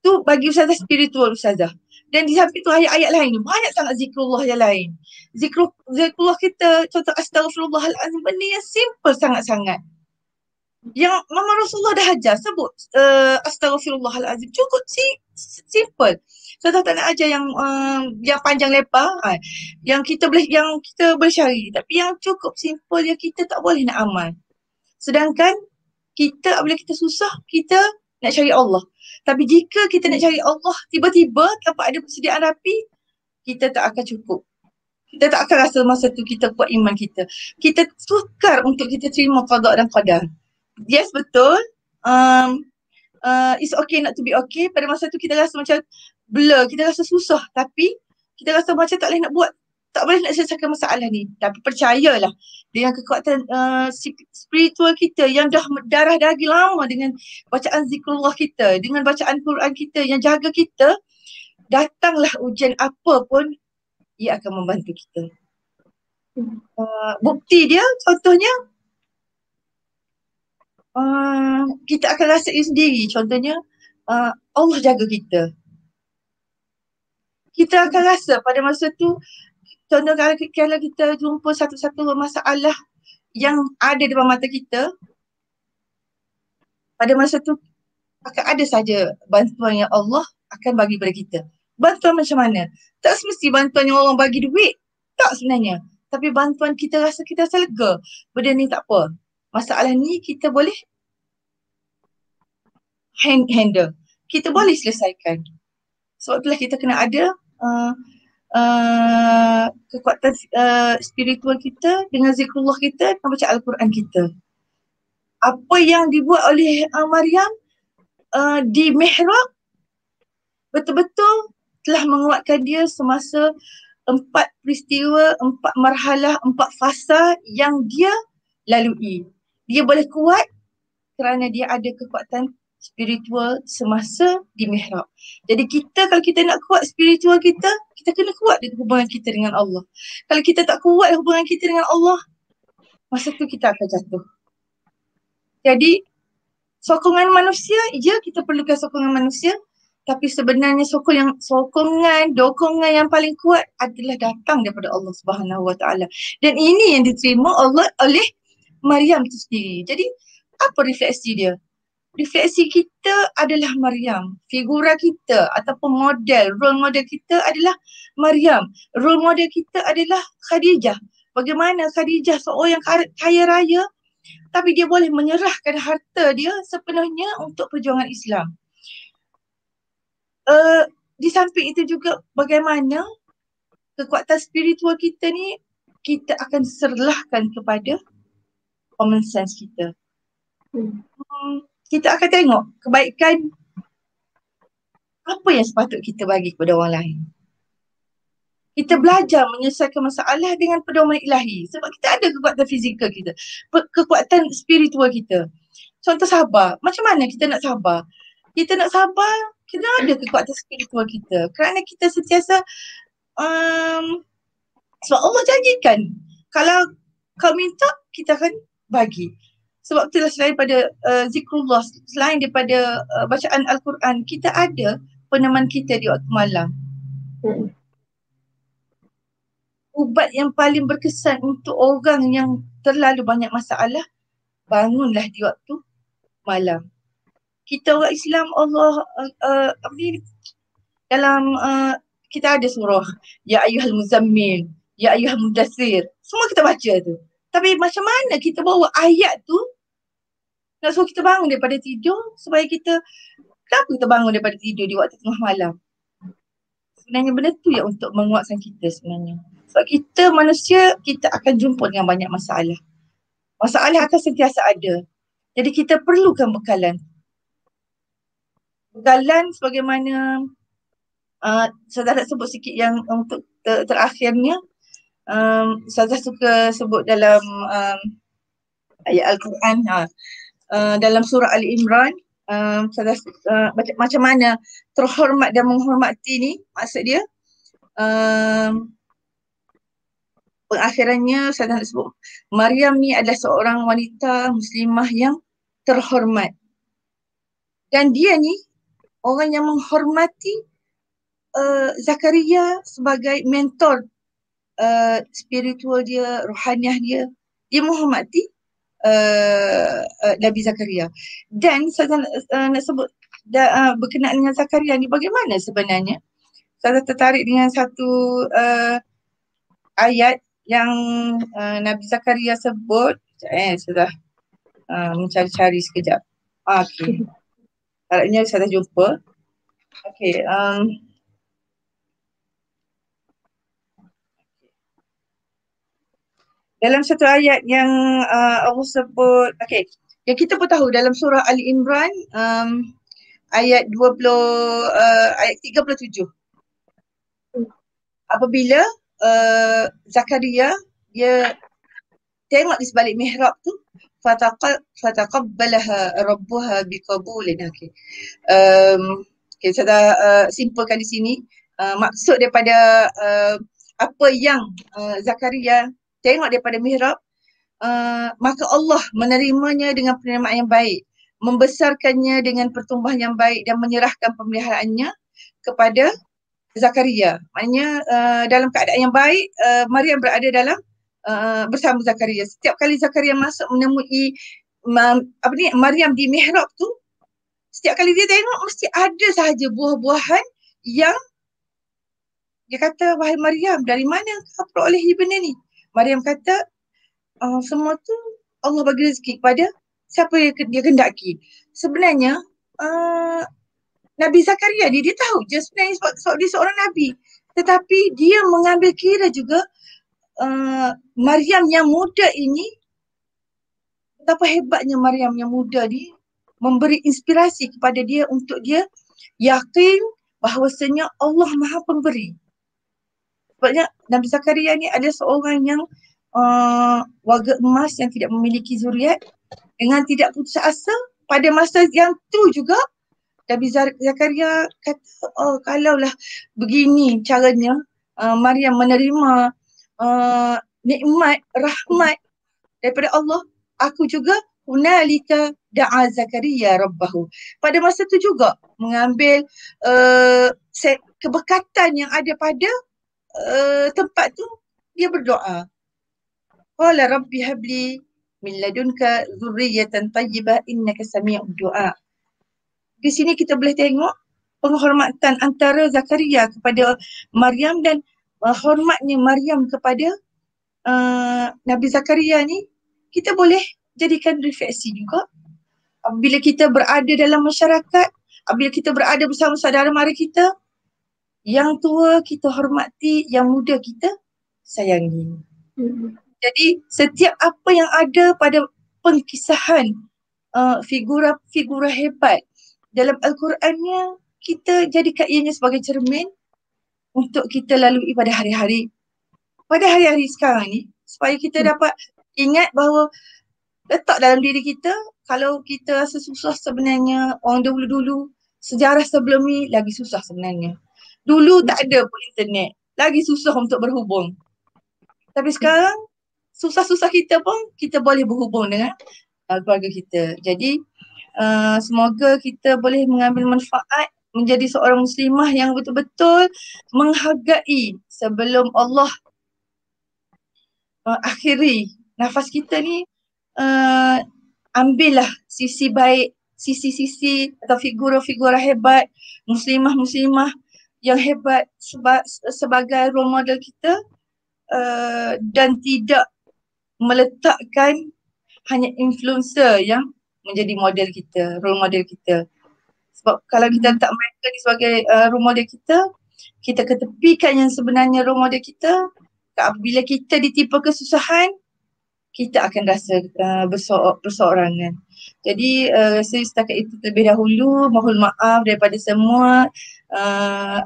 Tu bagi Ustazah spiritual Ustazah. Dan di samping tu ayat-ayat lain, banyak sangat zikrullah yang lain. Zikrullah kita, contoh astaghfirullahalazim, benda yang simple sangat-sangat. Yang Mama Rasulullah dah ajar, sebut astaghfirullahalazim, cukup simple. Ustazah tak nak ajar yang panjang lebar, yang kita boleh cari, tapi yang cukup simple yang kita tak boleh nak amal. Sedangkan kita apabila kita susah, kita nak cari Allah. Tapi jika kita nak cari Allah tiba-tiba tanpa ada persediaan rapi, kita tak akan cukup. Kita tak akan rasa masa tu kita kuat iman kita. Kita sukar untuk kita terima qada dan qadar. Yes, betul. It's okay not to be okay. Pada masa tu kita rasa macam blur, kita rasa susah. Tapi kita rasa macam tak boleh nak buat, tak boleh nak selesaikan masalah ni. Tapi percayalah, dengan kekuatan spiritual kita yang dah darah daging lama dengan bacaan zikrullah kita, dengan bacaan Quran kita yang jaga kita, datanglah ujian apa pun, ia akan membantu kita. Bukti dia contohnya, kita akan rasa sendiri. Contohnya, Allah jaga kita. Kita akan rasa pada masa tu, contoh kalau kita jumpa satu-satu masalah yang ada di depan mata kita, pada masa tu akan ada saja bantuan yang Allah akan bagi kepada kita. Bantuan macam mana? Tak semesti bantuan yang orang bagi duit. Tak sebenarnya. Tapi bantuan kita rasa lega. Benda ni tak apa. Masalah ni kita boleh handle. Kita boleh selesaikan. Sebab itulah kita kena ada kekuatan spiritual kita dengan zikrullah kita dan baca Al-Quran kita. Apa yang dibuat oleh Maryam di mihrab betul-betul telah menguatkan dia semasa 4 peristiwa, 4 marhalah, 4 fasa yang dia lalui. Dia boleh kuat kerana dia ada kekuatan spiritual semasa di mihrab. Jadi kita, kalau kita nak kuat spiritual kita, kita kena kuat hubungan kita dengan Allah. Kalau kita tak kuat hubungan kita dengan Allah, masa tu kita akan jatuh. Jadi sokongan manusia, ya kita perlukan sokongan manusia, tapi sebenarnya dokongan yang paling kuat adalah datang daripada Allah Subhanahu Wa Taala. Dan ini yang diterima oleh Maryam itu sendiri. Jadi apa refleksi dia? Refleksi kita adalah Maryam. Figura kita ataupun role model kita adalah Maryam. Role model kita adalah Khadijah. Bagaimana Khadijah seorang yang kaya raya, tapi dia boleh menyerahkan harta dia sepenuhnya untuk perjuangan Islam. Di samping itu juga bagaimana kekuatan spiritual kita ni kita akan serlahkan kepada common sense kita. Kita akan tengok kebaikan apa yang sepatut kita bagi kepada orang lain. Kita belajar menyelesaikan masalah dengan pedoman ilahi. Sebab kita ada kekuatan fizikal kita, kekuatan spiritual kita. Contoh sabar. Macam mana kita nak sabar? Kita nak sabar, kita ada kekuatan spiritual kita. Kerana kita sentiasa, sebab Allah janjikan, kalau kau minta, kita akan bagi. Sebab itulah selain pada zikrullah, selain daripada bacaan Al-Quran, kita ada peneman kita di waktu malam. Ubat yang paling berkesan untuk orang yang terlalu banyak masalah, bangunlah di waktu malam. Kita orang Islam, Allah dalam kita ada surah Ya Ayyuhal Muzammil, Ya Ayyuhal Mudaththir, semua kita baca tu. Tapi macam mana kita bawa ayat tu nak suruh kita bangun daripada tidur supaya kita, kenapa kita bangun daripada tidur di waktu tengah malam? Sebenarnya benda tu yang untuk menguatkan kita sebenarnya. Sebab kita manusia, kita akan jumpa dengan banyak masalah. Masalah akan sentiasa ada. Jadi kita perlukan bekalan. Bekalan sebagaimana saya nak sebut sikit yang untuk terakhirnya. Saya suka sebut dalam ayat Al-Quran, dalam surah Ali Imran. Macam mana terhormat dan menghormati ni, maksud dia pengakhirannya saya nak sebut Maryam ni adalah seorang wanita muslimah yang terhormat, dan dia ni orang yang menghormati Zakaria sebagai mentor spiritual dia, rohaniah dia. Dia menghormati Nabi Zakaria. Dan saya nak sebut berkenaan dengan Zakaria ni, bagaimana sebenarnya saya tertarik dengan satu ayat yang Nabi Zakaria sebut. Sudah mencari-cari sekejap. Okey. Harapnya saya dah jumpa. Okey. Dalam satu ayat yang Allah sebut, okey, yang kita pun tahu dalam surah Ali Imran ayat 37. Apabila Zakaria dia tengok di sebalik mihrab tu, fataqabbalaha rabbuha biqabulin. Okey. Okay, saya simpulkan di sini. Maksud daripada apa yang Zakaria tengok daripada mihrab, maka Allah menerimanya dengan penerimaan yang baik, membesarkannya dengan pertumbuhan yang baik dan menyerahkan pemeliharaannya kepada Zakaria. Maknanya dalam keadaan yang baik, Maryam berada dalam bersama Zakaria. Setiap kali Zakaria masuk menemui Maryam di mihrab tu, setiap kali dia tengok mesti ada sahaja buah-buahan yang dia kata, wahai Maryam, dari mana kau perolehi benda ni? Maryam kata, semua tu Allah bagi rezeki kepada siapa yang dia kendaki. Sebenarnya Nabi Zakaria dia tahu je sebenarnya sebab dia seorang Nabi. Tetapi dia mengambil kira juga Maryam yang muda ini, betapa hebatnya Maryam yang muda ni memberi inspirasi kepada dia untuk dia yakin bahawasanya Allah Maha Pemberi. Sebabnya Nabi Zakaria ni adalah seorang yang warga emas yang tidak memiliki zuriat, dengan tidak putus asa. Pada masa yang tu juga Nabi Zakaria kata, kalaulah begini caranya Maryam menerima nikmat, rahmat daripada Allah, aku juga hunalika da'a Zakaria rabbahu. Pada masa tu juga mengambil keberkatan yang ada pada tempat tu, dia berdoa. Qala rabbi habli min ladunka dzurriyyatan thayyibah innaka sami'ud du'a. Di sini kita boleh tengok penghormatan antara Zakaria kepada Maryam dan hormatnya Maryam kepada Nabi Zakaria ni. Kita boleh jadikan refleksi juga. Apabila kita berada dalam masyarakat, apabila kita berada bersama saudara mara kita, yang tua kita hormati, yang muda kita sayangi. Jadi setiap apa yang ada pada pengkisahan figura-figura hebat dalam Al-Qurannya, kita jadikan ianya sebagai cermin untuk kita lalui pada hari-hari. Pada hari-hari sekarang ni, supaya kita dapat ingat bahawa letak dalam diri kita, kalau kita rasa susah sebenarnya, orang dulu-dulu, sejarah sebelum ni lagi susah sebenarnya. Dulu tak ada pun internet, lagi susah untuk berhubung. Tapi sekarang, susah-susah kita pun kita boleh berhubung dengan keluarga kita. Jadi, semoga kita boleh mengambil manfaat menjadi seorang muslimah yang betul-betul menghargai sebelum Allah akhiri nafas kita ni. Ambillah sisi baik, sisi-sisi atau figura-figura hebat, muslimah-muslimah yang hebat sebagai role model kita, dan tidak meletakkan hanya influencer yang menjadi model kita, role model kita. Sebab kalau kita letak mereka ni sebagai role model kita ketepikan yang sebenarnya role model kita. Apabila kita ditimpa kesusahan, kita akan rasa berseorangan. Jadi saya setakat itu terlebih dahulu. Mohon maaf daripada semua.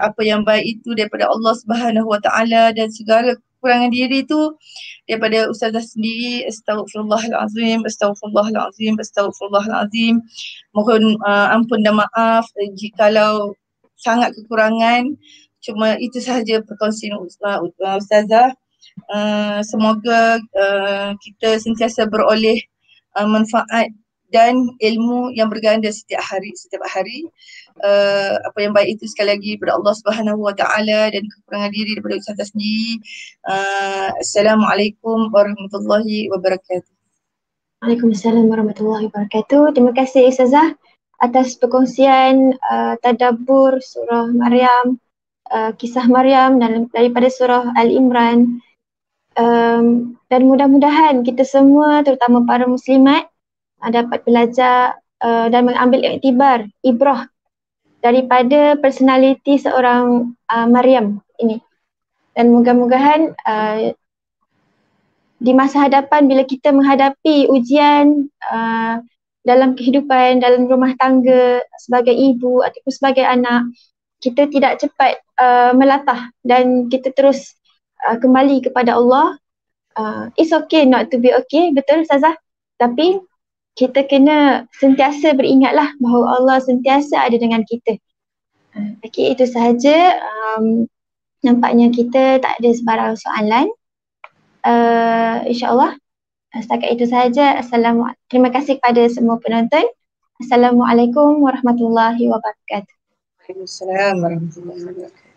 Apa yang baik itu daripada Allah Subhanahu Wa Taala, dan segala kekurangan diri itu daripada ustazah sendiri. Astaghfirullahalazim, astaghfirullahalazim, astaghfirullahalazim. Mohon ampun dan maaf jikalau sangat kekurangan. Cuma itu sahaja perkongsian ustazah. Semoga kita sentiasa beroleh manfaat dan ilmu yang berganda setiap hari. Apa yang baik itu sekali lagi daripada Allah Subhanahu Wa Taala, dan kekurangan diri daripada ustazah sendiri. Assalamualaikum warahmatullahi wabarakatuh. Waalaikumsalam warahmatullahi wabarakatuh. Terima kasih Ustazah atas perkongsian tadabbur surah Maryam, kisah Maryam daripada surah Al-Imran. Dan mudah-mudahan kita semua, terutama para muslimat, dapat belajar dan mengambil iktibar, ibrah daripada personaliti seorang Maryam ini. Dan moga-mogahan di masa hadapan bila kita menghadapi ujian dalam kehidupan, dalam rumah tangga, sebagai ibu ataupun sebagai anak, kita tidak cepat melatah dan kita terus kembali kepada Allah. It's okay not to be okay, betul Ustazah? Tapi kita kena sentiasa beringatlah bahawa Allah sentiasa ada dengan kita. Okey, itu sahaja. Nampaknya kita tak ada sebarang soalan. InsyaAllah setakat itu sahaja. Terima kasih kepada semua penonton. Assalamualaikum warahmatullahi wabarakatuh. Waalaikumsalam warahmatullahi wabarakatuh.